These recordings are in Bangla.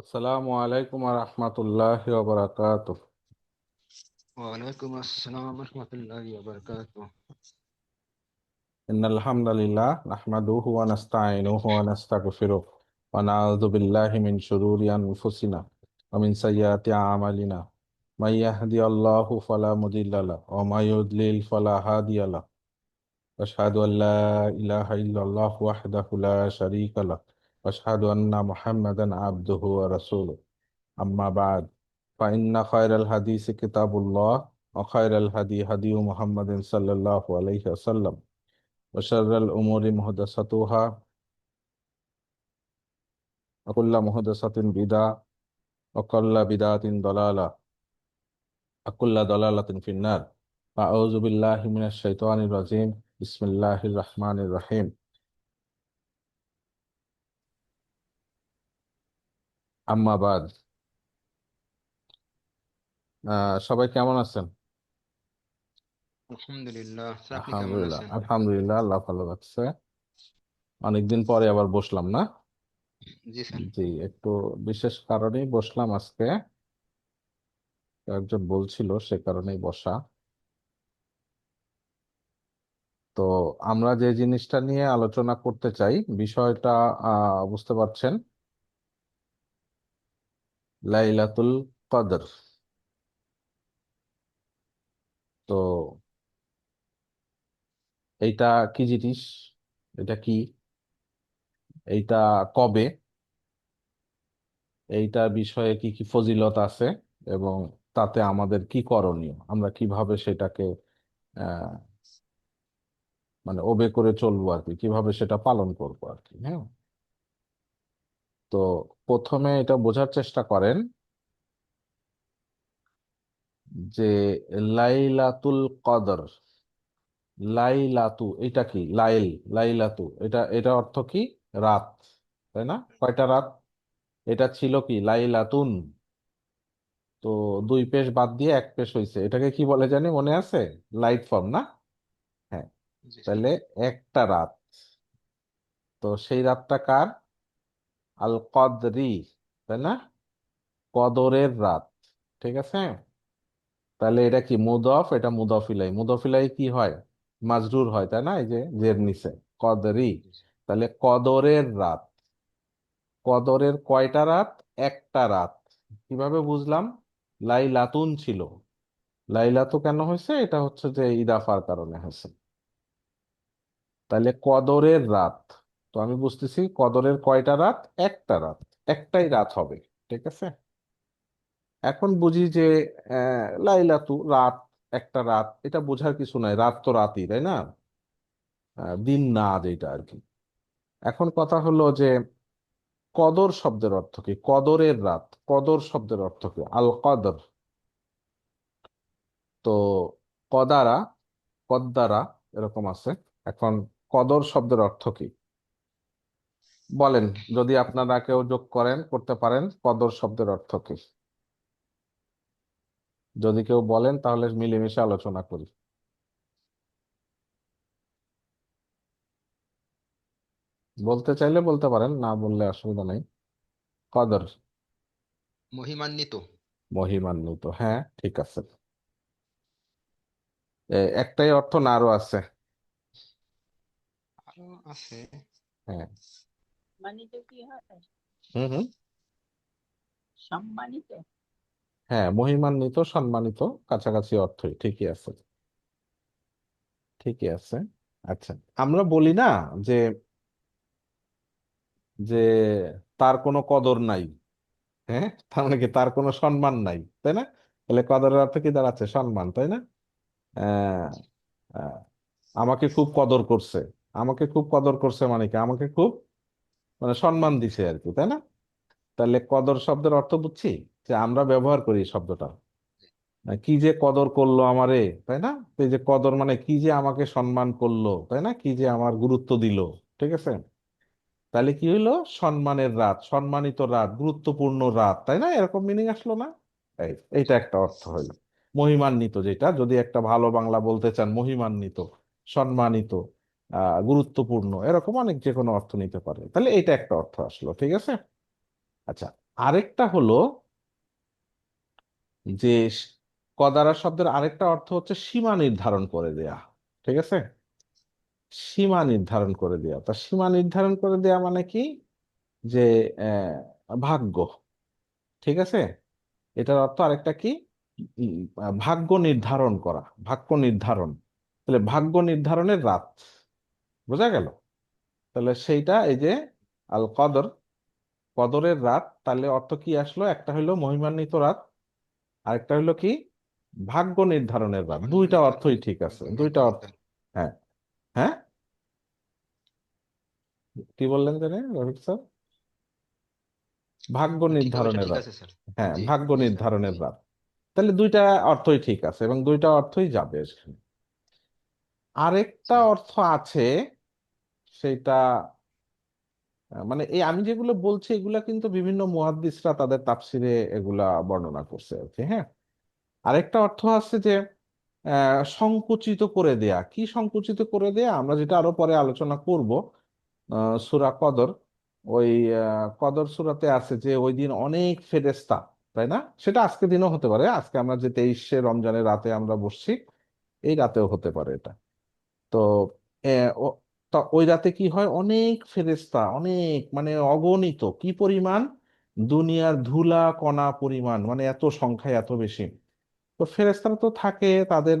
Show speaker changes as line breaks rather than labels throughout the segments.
আসসালামু আলাইকুম রহমতুল্লাহি ওয়া বারাকাতুহু।
ওয়ালাইকুম আসসালাম রহমতুল্লাহি ওয়া বারাকাতুহু।
ইন্নাল হামদালিল্লাহ নাহমাদুহু ওয়া নাস্তাঈনুহু ওয়া নাস্তাগফিরুহু ওয়া নাউযু বিল্লাহি মিন শুরুরি আনফুসিনা ওয়া মিন সাইয়্যাতি আমালিনা। মান ইয়াহদিয়াল্লাহু ফালা মুদিল্লা লাহু ওয়া মান ইউদ্লিল ফালা হাদিয়া লাহু। আশহাদু আল্লা ইলাহা ইল্লাল্লাহু ওয়াহদাহু লা শারীকা লাহু ওয়া আশহাদু আন্না মুহাম্মাদান আবদুহু ওয়া রাসূলুহু। أما بعد فإن خير الحديث كتاب الله وخير الهدي هدي محمد صلى الله عليه وسلم وشر الأمور محدثاتها وكل محدثة بدعة وكل بدعة ضلالة وكل ضلالة في النار. أعوذ بالله من الشيطان الرجيم بسم الله الرحمن الرحيم. أما بعد সবাই কেমন আছেন?
আলহামদুলিল্লাহ স্যার, আপনি কেমন
আলহামদুলিল্লাহ
আছেন?
আলহামদুলিল্লাহ, আল্লাহ ভালো রাখছে। অনেকদিন পরে আবার বসলাম না?
জি স্যার।
জি, একটু বিশেষ কারণেই বসলাম আজকে। একজন বলছিল, সে কারণেই বসা। তো আমরা যে জিনিসটা নিয়ে আলোচনা করতে চাই, বিষয়টা বুঝতে পারছেন, লাইলাতুল কদর। তো এইটা কি জিনিস, এটা কি, এইটা কবে, এইটা বিষয়ে কি কি ফজিলত আছে, এবং তাতে আমাদের কি করণীয়, আমরা কিভাবে সেটাকে আহ মানে ওবে করে চলবো আর কি, কিভাবে সেটা পালন করবো আর কি। হ্যাঁ, তো প্রথমে এটা বোঝার চেষ্টা করেন যে লাইলাতুল কদর, লাইলাতু এটা কি, লাইলাতু এটা এটা অর্থ কি? রাত, তাই না? কয়টা রাত? এটা ছিল কি লাইলাতুন, তো দুই পেশ বাদ দিয়ে এক পেশ হয়েছে, এটাকে কি বলে জানি, মনে আছে? লাইট ফর্ম না? হ্যাঁ,
জি স্যার।
তাহলে একটা রাত। তো সেই রাতটা কার? আল কদরি, তাই না? কদরের রাত। ঠিক আছে, তাহলে এটা কি মুদফ, এটা মুদফিলাই, মুদফিলাই কি হয়? মাজরুর হয়, তাই না? এই যে জের নিচে কদরি।
জি স্যার।
তাহলে কদরের রাত, কদরের কয়টা রাত? একটা রাত। কিভাবে বুঝলাম? লাইলাতুন ছিল, লাইলাতু কেন হয়েছে? এটা হচ্ছে যে ইদাফার কারণে হয়েছে। তাহলে কদরের রাত, তো আমি বুঝতেছি কদরের কয়টা রাত? একটা রাত, একটাই রাত হবে। ঠিক আছে, এখন বুঝি যে লাইলাতু রাত, একটা রাত, এটা বোঝার কিছু নাই, রাত তো রাতই, তাই না? দিন না যেটা আর কি। এখন কথা হলো যে কদর শব্দের অর্থ কি, কদরের রাত, কদর শব্দের অর্থ কি? আল কদর। তো কদারা, কদ্দারা, এরকম আছে। এখন কদর শব্দের অর্থ কি বলেন, যদি আপনারা কেউ যোগ করেন, করতে পারেন, কদর শব্দের অর্থ কি? যদি কেউ বলেন তাহলে মিলেমিশে আলোচনা করি। বলতে চাইলে বলতে পারেন, না বললে অসুবিধা নেই। কদর,
মহিমান্বিত।
মহিমান্বিত, হ্যাঁ ঠিক আছে। একটাই অর্থ না আরো আছে?
আরো আছে।
হ্যাঁ।
সম্মানিত কি হয়?
হুম হুম।
সম্মানিত।
হ্যাঁ, মহিমান্বিত, সম্মানিত, কাছাকাছি অর্থই, ঠিকই আছে, ঠিকই আছে। আচ্ছা, আমরা বলি না যে যে তার কোনো কদর নাই, হ্যাঁ, তার মানে কি তার কোনো সম্মান নাই, তাই না? তাহলে কদরের অর্থ কি দাঁড়াচ্ছে? সম্মান, তাই না? আহ,
জি।
আহ, আমাকে খুব কদর করছে, আমাকে খুব কদর করছে মানে কি, আমাকে খুব মানে সম্মান দিছে আর কি, তাই না? তাহলে কদর শব্দের অর্থ বুঝছি, যে আমরা ব্যবহার করি এই শব্দটা, কি যে কদর করলো আমারে, তাই না? তো এই যে কদর মানে কি যে আমাকে সম্মান করলো, তাই না? কি যে আমার গুরুত্ব দিল। ঠিক আছে, তাহলে কি হইলো? সম্মানের রাত, সম্মানিত রাত, গুরুত্বপূর্ণ রাত, তাই না? এরকম মিনিং আসলো না? এইটা একটা অর্থ হইলো। মহিমান্বিত, যেটা যদি একটা ভালো বাংলা বলতে চান, মহিমান্বিত, সম্মানিত, গুরুত্বপূর্ণ, এরকম অনেক যে কোনো অর্থ নিতে পারে, তাহলে এইটা একটা অর্থ আসলো। ঠিক আছে, আচ্ছা। আরেকটা হলো যে কদারা শব্দের আরেকটা অর্থ হচ্ছে সীমা নির্ধারণ করে দেয়া। ঠিক আছে, সীমা নির্ধারণ করে দেয়া। তা সীমা নির্ধারণ করে দেয়া মানে কি, যে ভাগ্য। ঠিক আছে, এটার অর্থ আরেকটা কি, ভাগ্য নির্ধারণ করা, ভাগ্য নির্ধারণ। তাহলে ভাগ্য নির্ধারণের রাত, বোঝা গেল? তাহলে সেইটা এই যে আল কদর, কদরের রাত, তাহলে অর্থ কি আসলো, একটা হইলো মহিমান্বিত রাত, আরেকটা হইলো কি ভাগ্য নির্ধারণের রাত। দুইটা
মহিমান্বিত
অর্থই ঠিক আছে,
ভাগ্য
দুইটা অর্থ।
নির্ধারণ।
হ্যাঁ, হ্যাঁ, কি বললেন জানেন রফিক স্যার? ভাগ্য
ঠিক, ওইটা
নির্ধারণের
ঠিক
রাত।
আছে স্যার।
হ্যাঁ,
জি,
ভাগ্য
জি স্যার।
নির্ধারণের রাত। তাহলে দুইটা অর্থই ঠিক আছে এবং দুইটা অর্থই যাবে এখানে। আরেকটা
আচ্ছা,
অর্থ আছে, সেটা মানে এই আমি যেগুলো বলছি এগুলা কিন্তু বিভিন্ন মুহাদ্দিসরা তাদের তাফসিরে এগুলা বর্ণনা করছে আর কি। হ্যাঁ, আরেকটা অর্থ আছে যে সংকুচিত করে দেয়া। কি সংকুচিত করে দেয়া, আমরা যেটা আরো পরে আলোচনা করব, সূরা কদর, ওই কদর সূরাতে আছে যে ওই দিন অনেক ফেরেশতা, তাই না? সেটা আজকে দিনও হতে পারে, আজকে আমরা যে 23শে রমজানের রাতে আমরা বসছি, এই রাতেও হতে পারে এটা। তো ও, তা ওই রাতে কি হয়, অনেক ফেরেশতা, অনেক মানে অগণিত, কি পরিমাণ, দুনিয়ার ধুলা কণা পরিমাণ, মানে এত সংখ্যায় এত বেশি। তো ফেরেশতারা তো থাকে, তাদের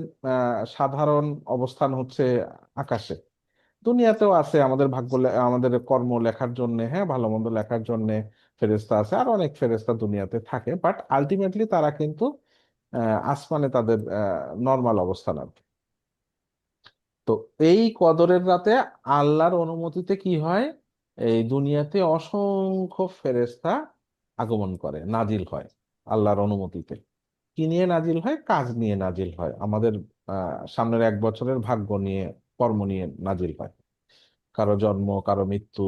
সাধারণ অবস্থান হচ্ছে আকাশে। দুনিয়াতেও আছে আমাদের ভাগ্য আমাদের কর্ম লেখার জন্য, হ্যাঁ, ভালো মন্দ লেখার জন্য ফেরেশতা আছে, আর অনেক ফেরেশতা দুনিয়াতে থাকে, বাট আলটিমেটলি তারা কিন্তু আসমানে তাদের নর্মাল অবস্থান আর কি। তো এই কদরের রাতে আল্লাহর অনুমতিতে কি হয়, এই দুনিয়াতে অসংখ্য ফেরেশতা আগমন করে, নাজিল হয় আল্লাহর অনুমতিতে। কি নিয়ে নাজিল হয়, কাজ নিয়ে নাজিল হয়, আমাদের সামনের 1 বছরের ভাগ্য নিয়ে, কর্ম নিয়ে নাজিল হয়। কারো জন্ম, কারো মৃত্যু,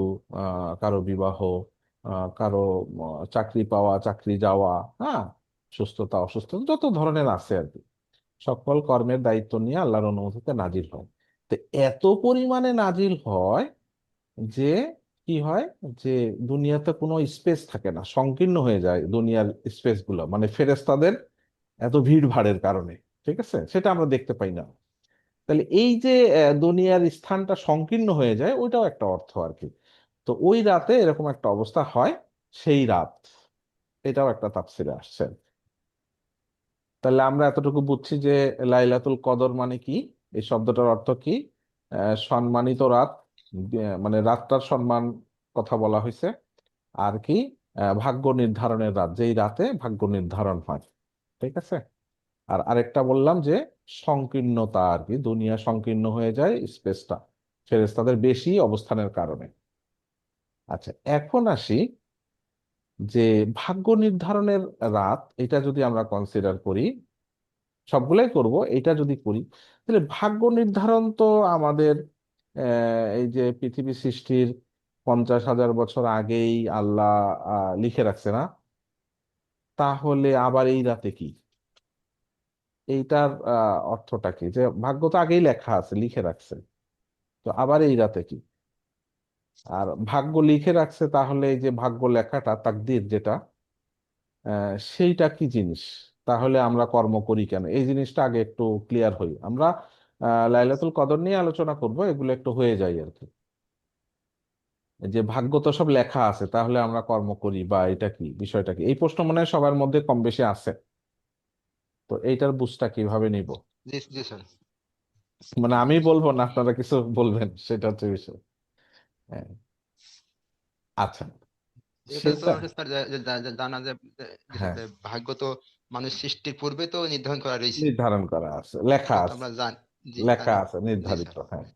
কারো বিবাহ, কারো চাকরি পাওয়া, চাকরি যাওয়া, হ্যাঁ, সুস্থতা অসুস্থতা, যত ধরনের আছে আর কি, সকল কর্মের দায়িত্ব নিয়ে আল্লাহর অনুমতিতে নাজিল হয়। তো এত পরিমাণে নাজিল হয় যে কি হয়, যে দুনিয়াতে কোনো স্পেস থাকে না, সংকীর্ণ হয়ে যায় দুনিয়ার স্পেস গুলো, মানে ফেরেশতাদের এত ভিড় ভাড়ের কারণে। ঠিক আছে, সেটা আমরা দেখতে পাই না। তাহলে এই যে দুনিয়ার স্থানটা সংকীর্ণ হয়ে যায়, ওইটাও একটা অর্থ আর কি। তো ওই রাতে এরকম একটা অবস্থা হয়, সেই রাত, এটাও একটা তাফসিরে আসছে। তাহলে আমরা এতটুকু বুঝছি যে লাইলাতুল কদর মানে কি, এই শব্দটার অর্থ কি, সম্মানিত রাত, মানে রাতটার সম্মান কথা বলা হয়েছে। আর কি, ভাগ্য নির্ধারণের রাত, যেই রাতে ভাগ্য নির্ধারণ হয়। ঠিক আছে। আর আরেকটা বললাম যে সংকীর্ণতা আর কি, দুনিয়া সংকীর্ণ হয়ে যায় স্পেসটা ফেরেশতাদের বেশি অবস্থানের কারণে। আচ্ছা, এখন আসি যে ভাগ্য নির্ধারণের রাত, এটা যদি আমরা কনসিডার করি, সবগুলাই করব, এটা যদি করি, তাহলে ভাগ্য নির্ধারণ তো আমাদের এই যে পৃথিবী সৃষ্টির 50,000 বছর আগেই আল্লাহ লিখে রাখছে না? তাহলে আবার এই রাতে কি, এইটার অর্থটা কি, যে ভাগ্য তো আগেই লেখা আছে, লিখে রাখছে, তো আবার এই রাতে কি? আর ভাগ্য লিখে রাখছে, তাহলে এই যে ভাগ্য লেখাটা, তাকদীর যেটা, সেইটা কি জিনিস? তাহলে আমরা কর্ম করি কেন, এই জিনিসটা আগে একটু ক্লিয়ার হই আমরা। লাইলাতুল কদর নিয়ে আলোচনা করব, এগুলো একটু হয়ে যায় আর কি। যে ভাগ্য তো সব লেখা আছে, তাহলে আমরা কর্ম করি, বা এটা কি, বিষয়টা কি, এই প্রশ্ন মনে হয় সবার মধ্যে কম বেশি আছে। তো এইটার বুঝটা কিভাবে নিব,
জি, জি স্যার।
মানে আমি বলবো না আপনারা কিছু বলবেন, সেটা হচ্ছে বিষয়। হ্যাঁ, আচ্ছা,
এটা তো
সেটা,
স্যার জানা যায় যে স্যার,
হ্যাঁ,
যে ভাগ্য তো মানুষ সৃষ্টির পূর্বে তো নির্ধারণ করা রয়েছে।
নির্ধারণ করা আছে, লেখা
এটা তো
আছে,
আমরা জানি। জি,
লেখা
জানি।
আছে,
জি
নির্ধারিত,
স্যার,
হ্যাঁ।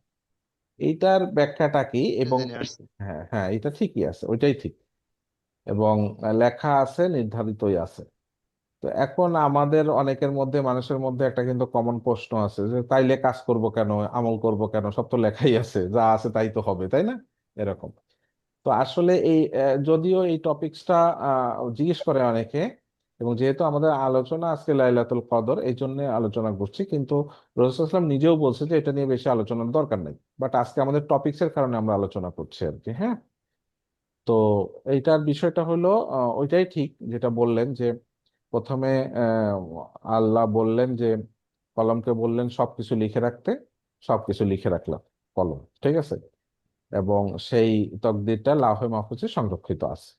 এইটার ব্যাখ্যাটা কি,
এটা
এবং
জেনে আসছি।
হ্যাঁ, হ্যাঁ, এটা ঠিকই আছে, ওইটাই ঠিক। এবং লেখা আছে, নির্ধারিতই আছে। তো এখন আমাদের অনেকের মধ্যে, মানুষের মধ্যে একটা কিন্তু কমন প্রশ্ন আছে, যে তাইলে কাজ করব কেন, আমল করব কেন, সব তো লেখাই আছে, যা আছে তাই তো হবে, তাই না? এরকম। তো আসলে এই যদিও এই টপিকসটা জিজ্ঞেস করে অনেকে, এবং যেহেতু আমাদের আলোচনা আজকে লাইলাতুল কদর, এই জন্য আলোচনা করছি, কিন্তু রাসূলুল্লাহ সাল্লাল্লাহু আলাইহি ওয়াসাল্লাম নিজেও বলছে যে এটা নিয়ে বেশি আলোচনার দরকার নেই, বাট আজকে আমাদের টপিকসের কারণে আমরা আলোচনা করছি আর কি। হ্যাঁ, তো এইটার বিষয়টা হলো ওইটাই ঠিক যেটা বললেন যে প্রথমে আল্লাহ বললেন যে কলমকে বললেন সবকিছু লিখে রাখতে, সবকিছু লিখে রাখলাম কলম, ঠিক আছে, এবং সেই তকদিরটা লাউহে মাহফুজে সংরক্ষিত আছে,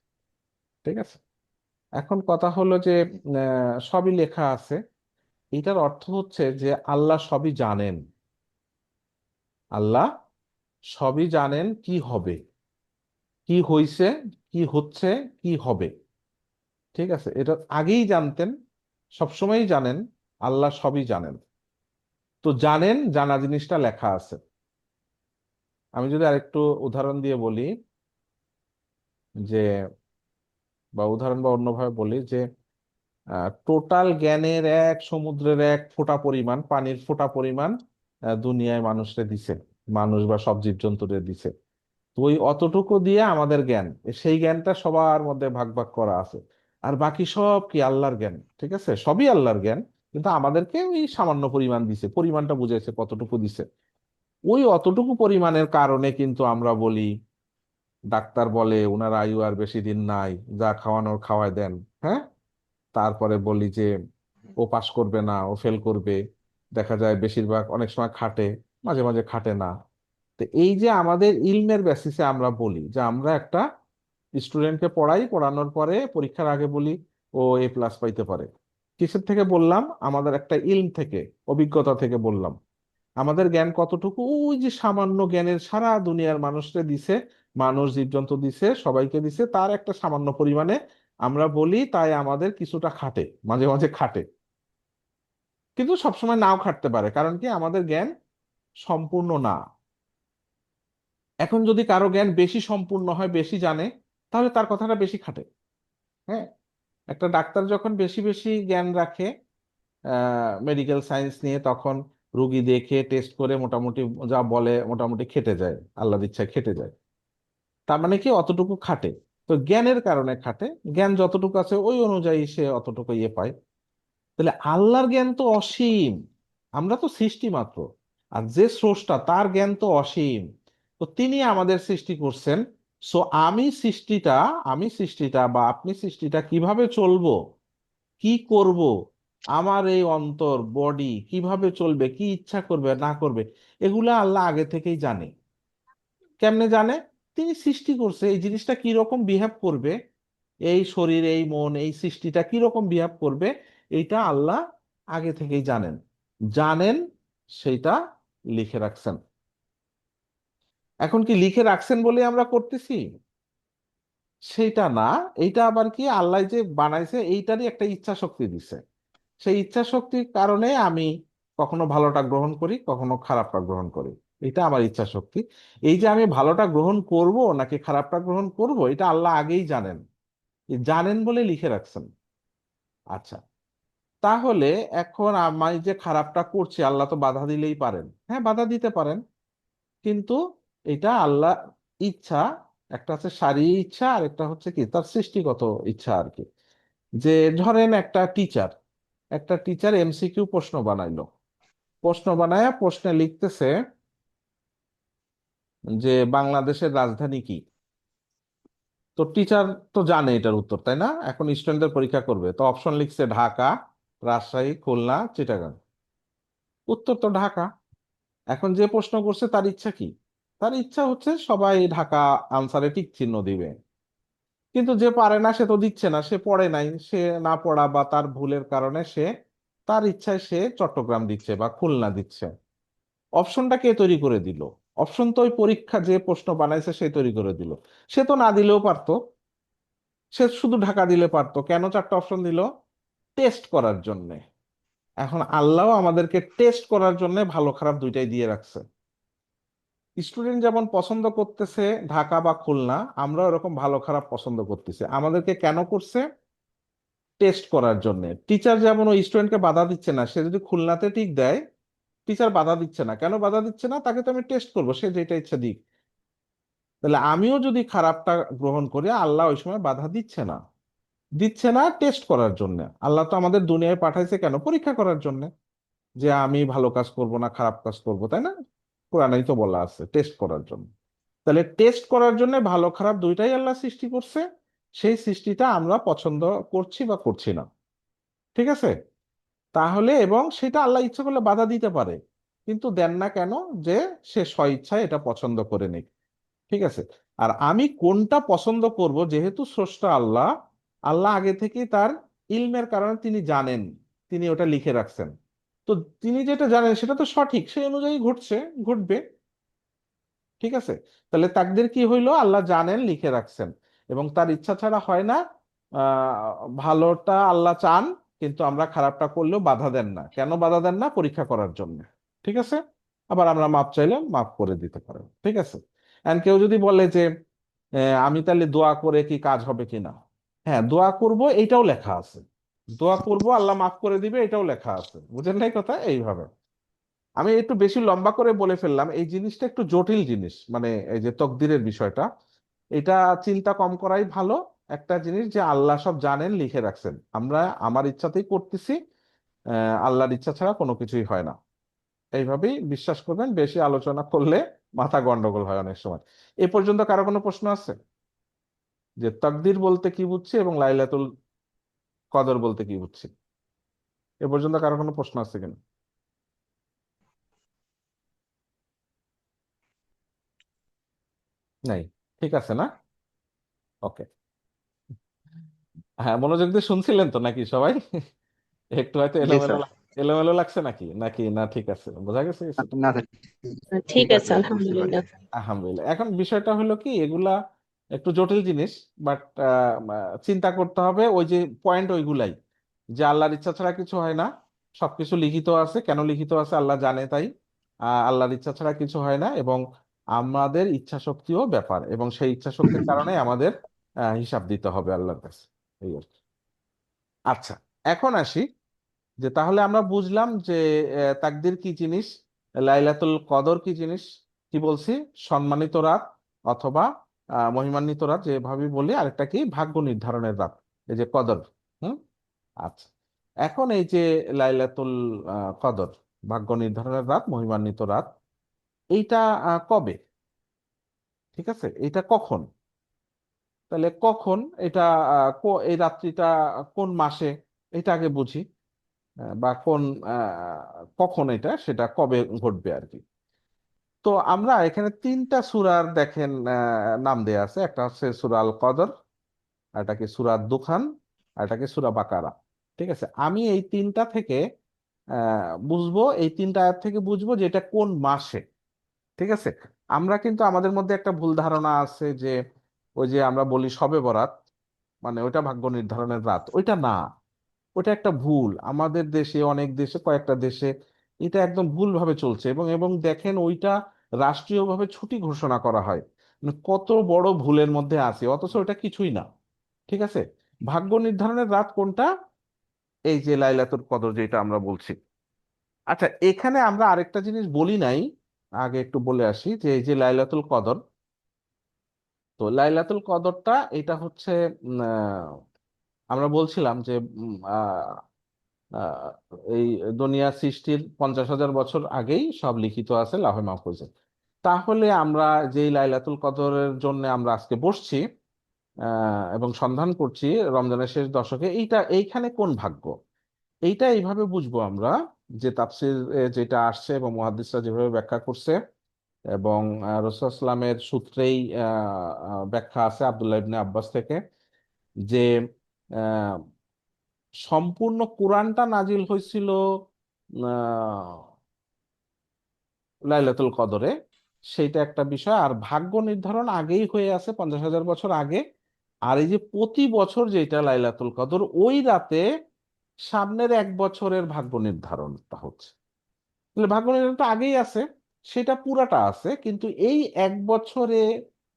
ঠিক আছে। এখন কথা হলো যে সবই লেখা আছে, এটার অর্থ হচ্ছে যে আল্লাহ সবই জানেন, আল্লাহ সবই জানেন কি হবে, কি হইছে, কি হচ্ছে, কি হবে, ঠিক আছে, এটা আগেই জানতেন, সবসময়ই জানেন, আল্লাহ সবই জানেন। তো জানেন, জানা জিনিসটা লেখা আছে। আমি যদি আরেকটু উদাহরণ দিয়ে বলি যে, বা উদাহরণ বা অন্যভাবে বলি যে টোটাল জ্ঞানের এক সমুদ্রের এক ফোঁটা পরিমাণ, পানির ফোঁটা পরিমাণ দুনিয়ায় মানুষরে দিছে, মানুষ বা সব জীবজন্তুরে দিছে। তো ওই অতটুকু দিয়ে আমাদের জ্ঞান, সেই জ্ঞানটা সবার মধ্যে ভাগ ভাগ করা আছে। আর বাকি সব কি আল্লাহর জ্ঞান, ঠিক আছে, সবই আল্লাহর জ্ঞান, কিন্তু আমাদেরকে ওই সামান্য পরিমাণ দিছে, পরিমাণটা বুঝেছে কতটুকু দিছে। ওই অতটুকু পরিমাণের কারণে কিন্তু আমরা বলি, ডাক্তার বলে ওনার আয়ু আর বেশি দিন নাই, যা খাওয়ানোর খাওয়ায় দেন। হ্যাঁ, তারপরে বলি যে ও পাস করবে না, ও ফেল করবে। দেখা যায় বেশিরভাগ অনেক সময় খাটে, মাঝে মাঝে খাটে না। তো এই যে আমাদের ইলমের বেসিসে আমরা বলি যে আমরা একটা স্টুডেন্টকে পড়াই, পড়ানোর পরে পরীক্ষার আগে বলি ও A+ পাইতে পারে। কিসের থেকে বললাম? আমাদের একটা ইলম থেকে, অভিজ্ঞতা থেকে বললাম। আমাদের জ্ঞান কতটুকু? ওই যে সামান্য জ্ঞানের সারা দুনিয়ার মানুষকে দিছে, মানুষ জীবজন্তু দিছে, সবাইকে দিছে, তার একটা সামান্য পরিমাণে আমরা বলি, তাই আমাদের কিছুটা খাটে, মাঝে মাঝে খাটে, কিন্তু সবসময় নাও খাটতে পারে, কারণ কি আমাদের জ্ঞান সম্পূর্ণ না। এখন যদি কারো জ্ঞান বেশি সম্পূর্ণ হয়, বেশি জানে, তাহলে তার কথাটা বেশি খাটে। হ্যাঁ, একটা ডাক্তার যখন বেশি বেশি জ্ঞান রাখে মেডিকেল সায়েন্স নিয়ে, তখন রুগী দেখে টেস্ট করে মোটামুটি যা বলে মোটামুটি খেটে যায়, আল্লাহর ইচ্ছায় খেটে যায়। তার মানে কি অতটুকু খাটে। তো জ্ঞানের কারণে খাটে, জ্ঞান যতটুকু আছে ওই অনুযায়ী সে অতটুকু ইয়ে পায়। তাহলে আল্লাহর জ্ঞান তো অসীম, আমরা তো সৃষ্টি মাত্র। আর যে স্রষ্টা, তার জ্ঞান তো অসীম। তো তিনি আমাদের সৃষ্টি করছেন। সো আমি সৃষ্টিটা বা আপনি সৃষ্টিটা কিভাবে চলবো, কি করব, আমার এই অন্তর বডি কিভাবে চলবে, কি ইচ্ছা করবে না করবে, এগুলা আল্লাহ আগে থেকেই জানে। কেমনে জানে? তিনি সৃষ্টি করছে, এই জিনিসটা কি রকম বিহেভ করবে, এই শরীর, এই মন, এই সৃষ্টিটা কি রকম বিহেভ করবে, এইটা আল্লাহ আগে থেকেই জানেন। জানেন, সেইটা লিখে রাখছেন। এখন কি লিখে রাখছেন বলে আমরা করতেছি? সেইটা না। এইটা আবার কি, আল্লাহ যে বানাইছে এইটারই একটা ইচ্ছা শক্তি দিছে। সেই ইচ্ছা শক্তির কারণে আমি কখনো ভালোটা গ্রহণ করি, কখনো খারাপটা গ্রহণ করি। এটা আমার ইচ্ছা শক্তি। এই যে আমি ভালোটা গ্রহণ করব নাকি খারাপটা গ্রহণ করব, এটা আল্লাহ আগেই জানেন, এই জানেন বলে লিখে রাখছেন। আচ্ছা, তাহলে এখন আমি যে খারাপটা করছি, আল্লাহ তো বাধা দিলেই পারেন, হ্যাঁ বাধা দিতে পারেন, কিন্তু এটা আল্লাহ ইচ্ছা। একটা হচ্ছে শারীরিক ইচ্ছা, আর একটা হচ্ছে কি তার সৃষ্টিগত ইচ্ছা আর কি। যে ধরেন একটা টিচার MCQ প্রশ্ন বানাইলো, প্রশ্ন বানায় প্রশ্নে লিখতেছে যে বাংলাদেশের রাজধানী কি। তো টিচার তো জানে এটার উত্তর, তাই না? এখন স্টুডেন্টদের পরীক্ষা করবে, তো অপশন লিখছে ঢাকা, রাজশাহী, খুলনা, চিটাগাং। উত্তর তো ঢাকা। এখন যে প্রশ্ন করছে তার ইচ্ছা কি? তার ইচ্ছা হচ্ছে সবাই ঢাকা আনসারে টিক চিহ্ন দিবে। কিন্তু যে পারে না সে তো দিচ্ছে না, সে পড়ে নাই, সে না পড়া বা তার ভুলের কারণে সে তার ইচ্ছায় সে চট্টগ্রাম দিচ্ছে বা খুলনা দিচ্ছে। অপশনটা কে তৈরি করে দিল? অপশন তো ওই পরীক্ষা যে প্রশ্ন বানাইছে সে তৈরি করে দিল। সে তো না দিলেও পারতো, সে শুধু ঢাকা দিলে পারতো। কেন চারটা অপশন দিল? টেস্ট করার জন্য। এখন আল্লাহ আমাদেরকে টেস্ট করার জন্য ভালো খারাপ দুইটাই দিয়ে রাখছে। স্টুডেন্ট যেমন পছন্দ করতেছে ঢাকা বা খুলনা, আমরা এরকম ভালো খারাপ পছন্দ করতেছি। আমাদেরকে কেন করছে? টেস্ট করার জন্য। টিচার যেমন ওই স্টুডেন্টকে বাধা দিচ্ছে না, সে যদি খুলনাতে টিক দেয়, টিচার বাধা দিচ্ছে না। কেন বাধা দিচ্ছে না? তাকে তো আমি টেস্ট করবো, সে যেটা ইচ্ছা দিক। তাহলে আমিও যদি খারাপটা গ্রহণ করি, আল্লাহ ওই সময় বাধা দিচ্ছে না। দিচ্ছে না টেস্ট করার জন্য। আল্লাহ তো আমাদের দুনিয়ায় পাঠাইছে কেন? পরীক্ষা করার জন্য, যে আমি ভালো কাজ করব না খারাপ কাজ করব, তাই না? কোরআনেই তো বলা আছে টেস্ট করার জন্য। তাহলে টেস্ট করার জন্য ভালো খারাপ দুইটাই আল্লাহ সৃষ্টি করছে, সেই সৃষ্টিটা আমরা পছন্দ করছি বা করছি না। ঠিক আছে? তাহলে এবং সেটা আল্লাহ ইচ্ছা করলে বাধা দিতে পারে, কিন্তু দেন না কেন? যে সে স্বইচ্ছায় এটা পছন্দ করে নিক। ঠিক আছে? আর আমি কোনটা পছন্দ করব, যেহেতু স্রষ্টা আল্লাহ, আল্লাহ আগে থেকেই তার ইলমের কারণে তিনি জানেন, তিনি ওটা লিখে রাখছেন। তো তিনি যেটা জানেন সেটা তো সঠিক, সেই অনুযায়ী ঘটছে, ঘটবে। ঠিক আছে? তাহলে তাকদীর কি হইলো? আল্লাহ জানেন, লিখে রাখছেন, এবং তার ইচ্ছা ছাড়া হয় না। ভালোটা আল্লাহ চান, কিন্তু আমরা খারাপটা করলেও বাধা দেন না। কেন বাধা দেন না? পরীক্ষা করার জন্য। ঠিক আছে? আবার আমরা মাপ চাইলে মাফ করে দিতে পারেন। ঠিক আছে? এন্ড কেউ যদি বলে যে আমি তাহলে দোয়া করে কি কাজ হবে কিনা, হ্যাঁ, দোয়া করব এইটাও লেখা আছে। দোয়া করব আল্লাহ মাফ করে দিবে, এটাও লেখা আছে। বুঝেন নাই কথা? এইভাবে আমি একটু বেশি লম্বা করে বলে ফেললাম, এই জিনিসটা একটু জটিল জিনিস, মানে এই যে তকদিরের বিষয়টা, এটা চিন্তা কম করাই ভালো। একটা জিনিস যে আল্লাহ সব জানেন, লিখে রাখছেন, আমরা আমার ইচ্ছাতেই করতেছি, আল্লাহর ইচ্ছা ছাড়া কোনো কিছুই হয় না। এইভাবেই বিশ্বাস করবেন। বেশি আলোচনা করলে মাথা গন্ডগোল হয় অনেক সময়। এ পর্যন্ত কারো কোনো প্রশ্ন আছে? যে তাকদির বলতে কি বুঝছি এবং লাইলাতুল কদর বলতে কি বুঝছি, এ পর্যন্ত কারো কোনো প্রশ্ন আছে কিনা? নাই? ঠিক আছে না? ওকে। হ্যাঁ, মনোযোগ দিয়ে শুনছিলেন তো নাকি সবাই? একটু হয়তো
জি
এলোমেলো
স্যার।
এলোমেলো লাগছে নাকি, নাকি না ঠিক আছে, বোঝা গেছে কিছুটা?
না স্যার,
ঠিক
ঠিক
আছে,
আছে, বুঝতে পারি।
আলহামদুলিল্লাহ।
আলহামদুলিল্লাহ। এখন বিষয়টা হলো কি, এগুলা একটু জটিল জিনিস, বাট চিন্তা করতে হবে ওই যে পয়েন্ট ওইগুলাই, যে আল্লাহর ইচ্ছা ছাড়া কিছু হয় না, সবকিছু লিখিত আছে, কেন লিখিত আছে আল্লাহ জানে তাই। আল্লাহর ইচ্ছা ছাড়া কিছু হয় না, এবং আমাদের ইচ্ছা শক্তিও ব্যাপার, এবং সেই ইচ্ছা শক্তির কারণে আমাদের হিসাব দিতে হবে আল্লাহর কাছে। এই আর কি। আচ্ছা, এখন আসি, যে তাহলে আমরা বুঝলাম যে তাকদির কি জিনিস, লাইলাতুল কদর কি জিনিস। কি বলছি? সম্মানিত রাত, অথবা মহিমান্বিত রাত, যেভাবে বলি। আরেকটা কি? ভাগ্য নির্ধারণের রাত, এই যে কদর। হুম। আচ্ছা, এখন এই যে লাইলাতুল কদর, ভাগ্য নির্ধারণের রাত, মহিমান্বিত রাত, এইটা কবে? ঠিক আছে, এটা কখন? তাহলে কখন এটা? এই রাত্রিটা কোন মাসে? এটা আগে বুঝি। বা কোন কখন এটা, সেটা কবে ঘটবে আর কি। তো আমরা এখানে তিনটা সূরার দেখেন নাম দেয়া আছে। একটা হচ্ছে সূরা আল কদর, আর একটা কি সূরা দুখান, আর একটা কি সূরা বাকারা। ঠিক আছে, আমি এই তিনটা থেকে বুঝবো, এই তিনটা আয়াত থেকে বুঝবো যে এটা কোন মাসে। ঠিক আছে? আমরা কিন্তু আমাদের মধ্যে একটা ভুল ধারণা আছে যে ওই যে আমরা বলি শবে বরাত, মানে ওইটা ভাগ্য নির্ধারণের রাত, ওইটা না। ওটা একটা ভুল আমাদের দেশে, অনেক দেশে, কয়েকটা দেশে এটা একদম ভুল ভাবে চলছে, এবং এবং দেখেন ওইটা রাষ্ট্রীয়ভাবে ছুটি ঘোষণা করা হয়। মানে কত বড় ভুলের মধ্যে আছে, অথচ ওটা কিছুই না। ঠিক আছে? ভাগ্য নির্ধারণের রাত কোনটা? এই যে লাইলাতুল কদর যেটা আমরা বলছি। আচ্ছা, এখানে আমরা আরেকটা জিনিস বলি নাই, আগে একটু বলে আসি, যে এই যে লাইলাতুল কদর, তো লাইলাতুল কদরটা এটা হচ্ছে আমরা বলছিলাম যে আহ, এই দুনিয়া সৃষ্টির 50,000 বছর আগেই সব লিখিত আছে লাহে মাহফুজে। তাহলে আমরা যেই লাইলাতুল কদরের জন্য আমরা আজকে বসছি এবং সন্ধান করছি রমজানের শেষ দশকে, এইখানে কোন ভাগ্য, এইটা এইভাবে বুঝবো আমরা, যে তাফসির যেটা আসছে এবং মুহাদ্দিসরা যেভাবে ব্যাখ্যা করছে, এবং রাসূলুল্লাহ সাল্লামের সূত্রেই ব্যাখ্যা আছে আব্দুল্লাহ ইবনে আব্বাস থেকে, যে আহ, সম্পূর্ণ কোরআনটা নাজিল হয়েছিল লাইলাতুল কদরে, সেইটা একটা বিষয়। আর ভাগ্য নির্ধারণ আগেই হয়ে আছে 50,000 বছর আগে। আর এই যে প্রতি বছর যেটা লাইলাতুল কদর, ওই রাতে সামনের 1 বছরের ভাগ্য নির্ধারণটা হচ্ছে। তাহলে ভাগ্য নির্ধারণটা আগেই আছে, সেটা পুরাটা আছে, কিন্তু এই 1 বছরে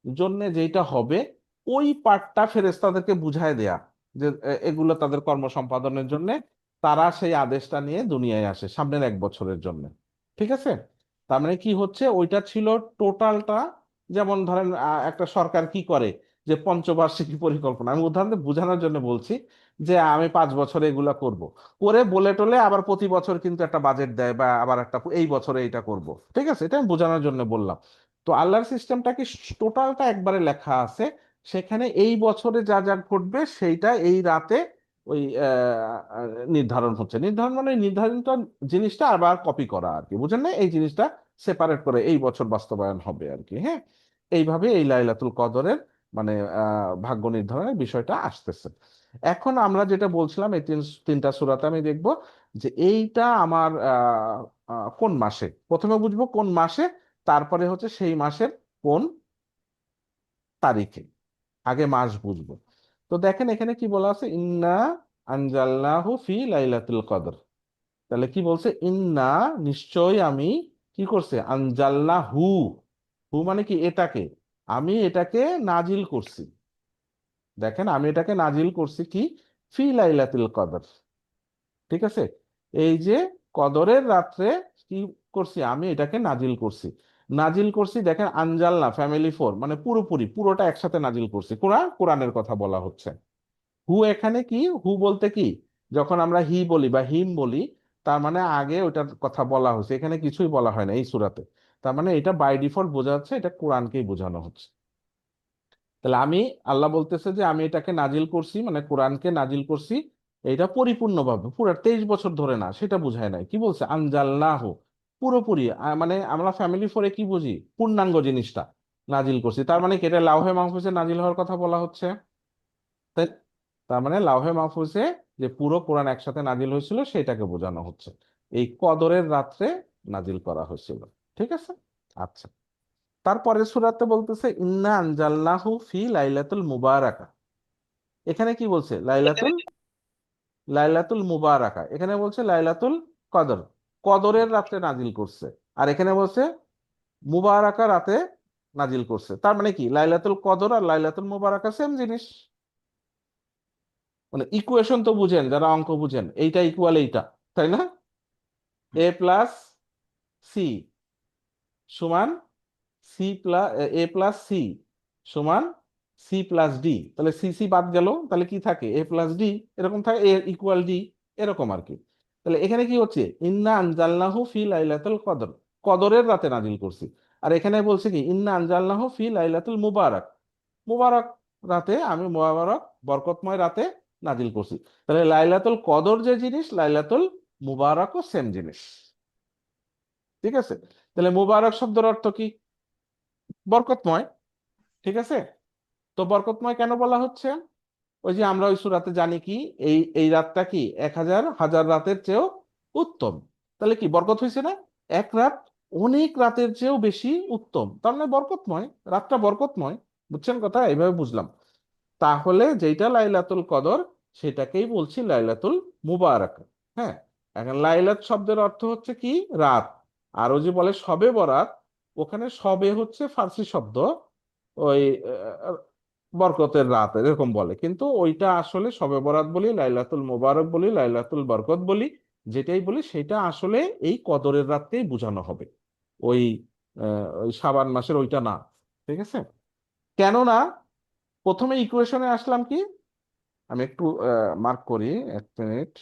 জন্য যেটা হবে, ওই পার্টটা ফেরেশতাদেরকে বুঝায় দেয়া, যে এগুলো তাদের কর্ম সম্পাদনের জন্য তারা সেই আদেশটা নিয়ে দুনিয়ায় আসে সামনের 1 বছরের জন্য। ঠিক আছে? তার মানে কি হচ্ছে, ওইটা ছিল টোটালটা। যেমন ধরেন একটা সরকার কি করে, যে পঞ্চবার্ষিকী পরিকল্পনা, আমি উদাহরণ দিয়ে বোঝানোর জন্য বলছি, যে আমি 5 বছরে এগুলা করব, করে বলে টলে আবার প্রতি বছর কিন্তু একটা বাজেট দেয়, বা আবার একটা এই বছরে এটা করব। ঠিক আছে, এটা আমি বোঝানোর জন্য বললাম। তো আল্লাহর সিস্টেমটা কি টোটালটা একবারে লেখা আছে, সেখানে এই বছরে যা যা ঘটবে সেইটা এই রাতে ওই নির্ধারণ হচ্ছে। নির্ধারণ মানে নির্ধারিত জিনিসটা আবার কপি করা আর কি, বুঝেন না? এই জিনিসটা সেপারেট করে এই বছর বাস্তবায়ন হবে আর কি। হ্যাঁ, এইভাবে এই লাইলাতুল কদরের মানে ভাগ্য নির্ধারণের বিষয়টা আসতেছে। এখন আমরা যেটা বলছিলাম এই তিনটা সূরাতে আমি দেখব যে এইটা আমার কোন মাসে, প্রথমে বুঝবো কোন মাসে, তারপরে হচ্ছে সেই মাসের কোন তারিখে। আগে মাস বুঝবো। তো দেখেন এখানে কি বলা আছে, ইন্না আনজালনাহু ফি লাইলাতুল কদর। তাহলে কি বলছে, ইন্না নিশ্চয় আমি কি করছে, আনজালনাহু, হু মানে কি এটাকে, আমি এটাকে নাজিল করছি। দেখেন আমি এটাকে নাজিল করছি কি, ফি লাইলাতুল কদর। ঠিক আছে, এই যে কদরের রাত্রে কি করছি, আমি এটাকে নাজিল করছি। নাজিল করছি দেখেন, আনজালনা ফ্যামিলি ফোর মানে পুরোপুরি পুরোটা একসাথে নাজিল করছি, কোরআনের কথা বলা হচ্ছে। হু এখানে কি, হু বলতে কি, যখন আমরা হি বলি বা হিম বলি, তার মানে আগে ওইটার কথা বলা হয়েছে, এখানে কিছুই বলা হয় না এই সূরাতে। তার মানে এটা বাই ডিফল্ট বোঝা যাচ্ছে এটা কোরআনকেই বোঝানো হচ্ছে। তাহলে আমি, আল্লাহ বলতেছে যে আমি এটাকে নাজিল করছি মানে কোরআনকে নাজিল করছি, এটা পরিপূর্ণভাবে পুরো 23 বছর ধরে না, সেটা বুঝায় নাই। কি বলছে, আনজালনাহু পুরোপুরি, মানে আমরা ফ্যামিলি ফোরে কি বুঝি, পূর্ণাঙ্গ জিনিসটা নাজিল করছি। তার মানে কি এটা লাউহে মাহফুজে নাজিল হওয়ার কথা বলা হচ্ছে, তাই? তার মানে লাউহে মাহফুজে যে পুরো কোরআন একসাথে নাজিল হয়েছিল সেটাকে বোঝানো হচ্ছে, এই কদরের রাত্রে নাজিল করা হয়েছিল। ঠিক আছে, আচ্ছা। তারপরে সূরাতে বলতেছে ইন্না আনজালনাহু ফি লাইলাতুল মুবারাকা। এখানে কি বলছে, লাইলাতুল লাইলাতুল মুবারাকা, এখানে বলছে লাইলাতুল কদর, কদরের রাতে নাজিল করছে। আর এখানে বলছে মুবারাকা রাতে নাজিল করছে। তার মানে কি লাইলাতুল কদর আর লাইলাতুল মুবারাকা সেম জিনিস। মানে ইকুয়েশন তো বুঝেন, যারা অঙ্ক বুঝেন, এইটা ইকুয়াল এইটা, তাই না? এ প্লাস সি সমান সি প্লাস, এ প্লাস সি সমান সি প্লাস ডি। তাহলে সি সি বাদ গেল, তাহলে কি থাকে, এ প্লাস ডি, এরকম থাকে, এ ইকুয়াল ডি, এরকম আর কি। তাহলে এখানে কি হচ্ছে, ইন্না আনজালনাহু ফি লাইলাতুল কদর, কদরের রাতে নাজিল করছি। আর এখানে বলছে কি, ইন্না আনজালনাহু ফি লাইলাতুল মুবারাক, মুবারক রাতে, আমি মুবারক বরকতময় রাতে নাজিল করছি। তাহলে লাইলাতুল কদর যে জিনিস, লাইলাতুল মুবারকও সেম জিনিস। ঠিক আছে, তাহলে মুবারক শব্দের অর্থ কি, বরকতময়। ঠিক আছে, তো বরকতময় কেন বলা হচ্ছে, ওই যে আমরা ওই সূরাতে জানি কি, এই এই রাতটা কি 1000 হাজার রাতের চেয়েও উত্তম। তাহলে কি বরকত হয়েছে না, এক রাত অনেক রাতের চেয়েও বেশি উত্তম, তার মানে বরকতময়, রাতটা বরকতময়। বুঝছেন কথা, এইভাবে বুঝলাম। তাহলে যেটা লাইলাতুল কদর সেটাকেই বলছি লাইলাতুল মুবারাক। হ্যাঁ, এখন লাইলাত শব্দের অর্থ হচ্ছে কি, রাত। আর ও যে বলে শবে বরাত, ওখানে শবে হচ্ছে ফার্সি শব্দ, ওই বরকতের রাত এরকম বলে, কিন্তু ওইটা আসলে শবে বরাত বলি, লাইলাতুল মুবারক বলি, লাইলাতুল বরকত বলি, যেটাই বলি সেটা আসলে এই কদরের রাতকেই বোঝানো হবে, ওই ওই শাবান মাসের ওইটা না। ঠিক আছে, কেননা প্রথমে ইকুয়েশনে আসলাম কি, আমি একটু মার্ক করি, 1 মিনিট।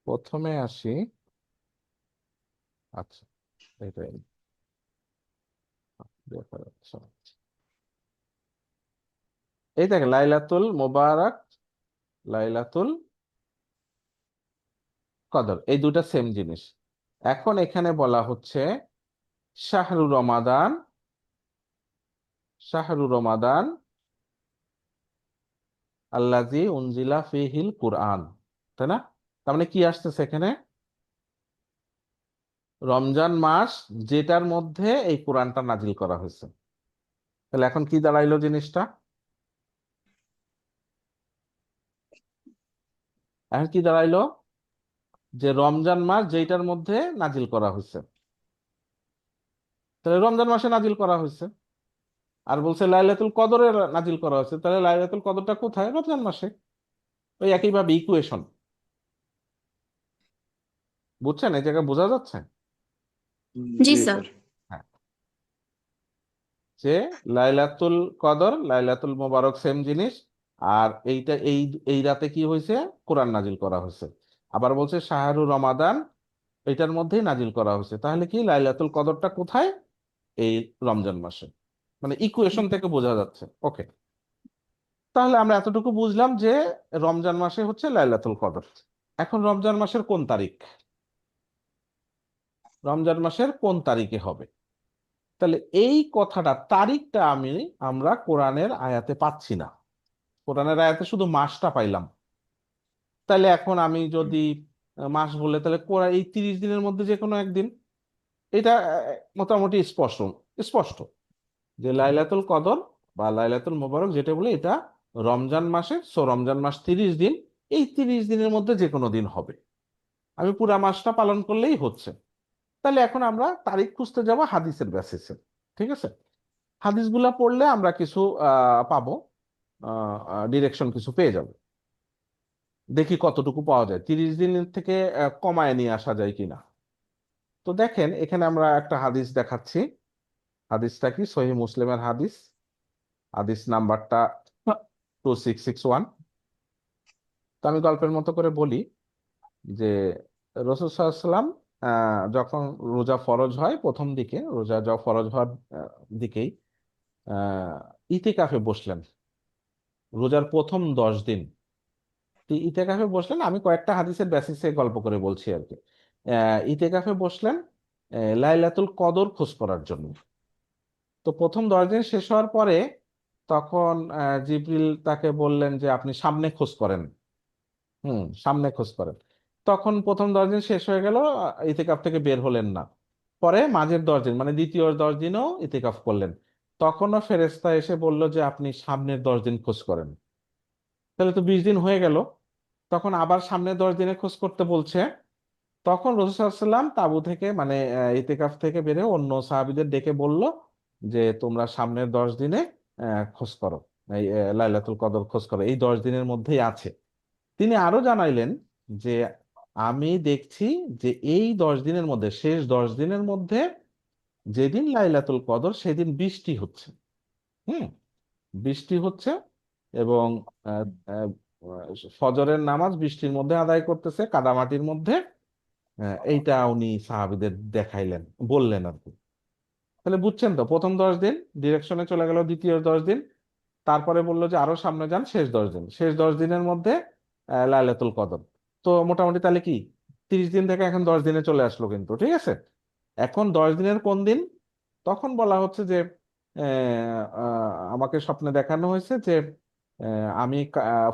প্রথমে আসি, আচ্ছা, এটাই দেখা যাচ্ছে। এই দেখেন লাইলাতুল মোবারক, লাইলাতুল কদর, এই দুটা সেম জিনিস। এখন এখানে বলা হচ্ছে শাহরু রমাদান, শাহরু রমাদান আল্লাজি উনজিলা ফিহিল কুরআন, তাই না? তার মানে কি আসছে এখানে, রমজান মাস যেটার মধ্যে এই কোরআনটা নাজিল করা হয়েছে। তাহলে এখন কি দাঁড়াইলো জিনিসটা, এখন কি দাঁড়াইলো, যে রমজান মাস যেটার মধ্যে নাজিল করা হয়েছে, তাহলে রমজান মাসে নাজিল করা হয়েছে। আর বলছে লাইলাতুল কদরে নাজিল করা হয়েছে, তাহলে লাইলাতুল কদরটা কোথায়, রমজান মাসে। ওই একইভাবে ইকুয়েশন, বুঝছেন, এই জায়গায় বোঝা যাচ্ছে।
জি
জি
স্যার।
স্যার।
হ্যাঁ, যে লাইলাতুল কদর লাইলাতুল মোবারক সেম জিনিস। আর এইটা এই এই রাতে কি হয়েছে, কোরআন নাজিল করা হয়েছে। আবার বলছে শাহরু রমাদান, এটার মধ্যেই নাজিল করা হয়েছে। তাহলে কি লাইলাতুল কদরটা কোথায়? এই রমজান মাসে। মানে ইকুয়েশন থেকে বোঝা যাচ্ছে। ওকে, তাহলে আমরা এতটুকু বুঝলাম যে রমজান মাসে হচ্ছে লাইলাতুল কদর। এখন রমজান মাসের কোন তারিখ? রমজান মাসের কোন তারিখে হবে? তাহলে এই কথাটা, তারিখটা আমরা কোরআনের আয়াতে পাচ্ছি না। কোরআনের আয়াতে শুধু মাসটা পাইলাম। তাহলে এখন আমি যদি মাস বলে, তাহলে কোরআন এই 30 দিনের মধ্যে যে কোনো একদিন, এটা মোটামুটি স্পষ্ট স্পষ্ট যে লাইলাতুল কদর বা লাইলাতুল মোবারক যেটা বলে, এটা রমজান মাসে। রমজান মাস 30 দিন, এই 30 দিনের মধ্যে যে কোনো দিন হবে। আমি পুরা মাসটা পালন করলেই হচ্ছে। তাহলে এখন আমরা তারিখ খুঁজতে যাব হাদিসের বেসিসে। ঠিক আছে, হাদিসগুলা পড়লে আমরা কিছু পাবো, ডিরেকশন কিছু পেয়ে যাব। দেখি কতটুকু পাওয়া যায়, 30 দিন থেকে কমায় নিয়ে আসা যায় কিনা। তো দেখেন, এখানে আমরা একটা হাদিস দেখাচ্ছি। হাদিসটা কি? সহিহ মুসলিমের হাদিস। হাদিস নাম্বারটা 2661। তো আমি গল্পের মতো করে বলি যে রাসূল সাল্লাল্লাহু আলাইহি ওয়াসাল্লাম যখন রোজা ফরজ হয়, প্রথম দিকে রোজা যা ফরজ হওয়ার দিকেই ইতিকাফে বসলেন। রোজার প্রথম 10 দিন ইতিকাফে বসলেন। আমি কয়েকটা হাদিসের বেসিসে গল্প করে বলছি আর কি। ইতিকাফে বসলেন লাইলাতুল কদর খোঁজ করার জন্য। তো প্রথম 10 দিন শেষ হওয়ার পরে তখন জিবরিল তাকে বললেন যে আপনি সামনে খোঁজ করেন। সামনে খোঁজ করেন। তখন প্রথম 10 দিন শেষ হয়ে গেল, ইতিকাফ থেকে বের হলেন না। পরে মাঝের 10 দিন, মানে দ্বিতীয় 10 দিনও ইতিকাফ করলেন। তখনও ফেরেশতা এসে বলল যে আপনি সামনের 10 দিন খোঁজ করেন। তাহলে তো 20 দিন হয়ে গেল। তখন আবার সামনের 10 দিনে খোঁজ করতে বলছে। তখন রাসূল সাল্লাল্লাহু আলাইহি ওয়াসাল্লাম তাবু থেকে, মানে ইতিকাফ থেকে বেরে অন্য সাহাবীদের ডেকে বলল যে তোমরা সামনের 10 দিনে খোঁজ করো, এই লাইলাতুল কদর খোঁজ করো, এই 10 দিনের মধ্যেই আছে। তিনি আরো জানাইলেন যে আমি দেখছি যে এই 10 দিনের মধ্যে, শেষ 10 দিনের মধ্যে যেদিন লাইলাতুল কদর সেদিন বৃষ্টি হচ্ছে। হুম বৃষ্টি হচ্ছে এবং আহ, আহ, ফজরের নামাজ বৃষ্টির মধ্যে আদায় করতেছে, কাদামাটির মধ্যে। এইটা উনি সাহাবীদের দেখাইলেন, বললেন আর কি। তাহলে বুঝছেন তো, প্রথম 10 দিন ডিরেকশনে চলে গেল, দ্বিতীয় 10 দিন, তারপরে বললো যে আরো সামনে যান, শেষ 10 দিন, শেষ 10 দিনের মধ্যে লাইলাতুল কদর। তো মোটামুটি তাহলে কি 30 দিন থেকে এখন 10 দিনে চলে আসলো কিন্তু। ঠিক আছে, এখন 10 দিনের কোন দিন? তখন বলা হচ্ছে যে আমাকে স্বপ্নে দেখানো হয়েছে যে আমি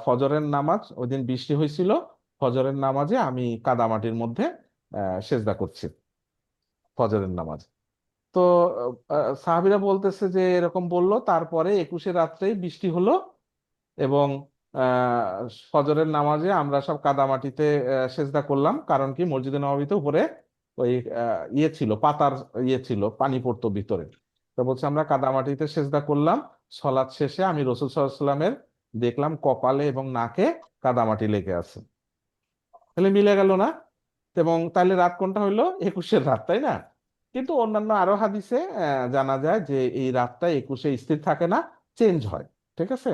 ফজরের নামাজ, ওই দিন বৃষ্টি হয়েছিল, ফজরের নামাজে আমি কাদামাটির মধ্যে সেজদা করছি, ফজরের নামাজ। তো সাহাবীরা বলতেছে যে এরকম বললো, তারপরে 21 রাত্রেই বৃষ্টি হলো এবং ফজরের নামাজে আমরা সব কাদামাটিতে সেজদা করলাম। কারণ কি, মসজিদে নববীতে উপরে ওই ইয়ে ছিল, পাতার ইয়ে ছিল, পানি পড়তো ভিতরে। তো বলছে আমরা কাদামাটিতে সেজদা করলাম। সলাৎ শেষে আমি রাসূল সাল্লাল্লাহু আলাইহি ওয়াসাল্লামের দেখলাম কপালে এবং নাকে কাদামাটি লেগে আছে। তাহলে মিলে গেল না? এবং তাহলে রাত কোনটা হইলো? 21-এর রাত, তাই না? কিন্তু অন্যান্য আরো হাদিসে জানা যায় যে এই রাতটা 21-এ স্থির থাকে না, চেঞ্জ হয়। ঠিক আছে,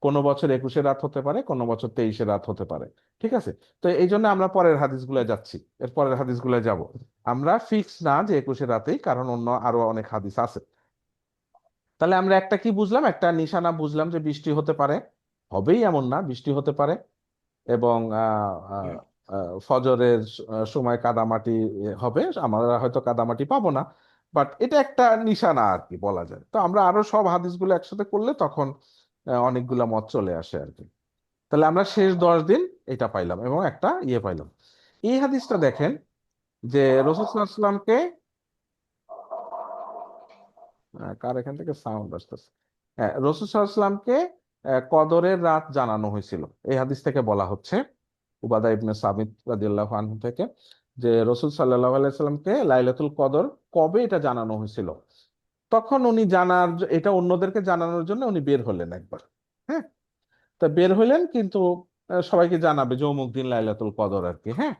কোনো বছর 21-এ রাত হতে পারে, কোনো বছর 23-এ রাত হতে পারে। ঠিক আছে, তো এই জন্য আমরা পরের হাদিসগুলোয় যাচ্ছি, এর পরের হাদিসগুলোয় যাব। আমরা ফিক্স না যে 21-এ রাতেই, কারণ অন্য আরো অনেক হাদিস আছে। তাহলে আমরা একটা কি বুঝলাম, একটা নিশানা বুঝলাম যে বৃষ্টি হতে পারে, হবেই এমন না, বৃষ্টি হতে পারে। এবং ফজরের সময় কাদামাটি হবে, আমরা হয়তো কাদামাটি পাবো না, বাট এটা একটা নিশানা আর কি বলা যায়। তো আমরা আরো সব হাদিসগুলো একসাথে করলে তখন অনেকগুলা মত চলে আসে আর কি। তাহলে আমরা শেষ 10 দিন এটা পাইলাম এবং একটা ইয়ে পাইলাম। এই হাদিসটা দেখেন যে রাসূল সাল্লাল্লাহু আলাইহি ওয়াসাল্লামকে, কার এখান থেকে সাউন্ড আসতেছে? হ্যাঁ, রাসূল সাল্লাল্লাহু আলাইহি ওয়াসাল্লামকে কদরের রাত জানানো হয়েছিল। এই হাদিস থেকে বলা হচ্ছে, উবাদা ইবনে সামিত রাদিয়াল্লাহু আনহু থেকে, যে রাসূল সাল্লাল্লাহু আলাইহি সাল্লামকে লাইলাতুল কদর কবে এটা জানানো হয়েছিল। তখন উনি এটা অন্যদেরকে জানানোর জন্য উনি বের হলেন একবার। হ্যাঁ, তা বের হলেন, কিন্তু সবাইকে জানাবে যে অমুক দিন লাইলাতুল কদর আর কি। হ্যাঁ,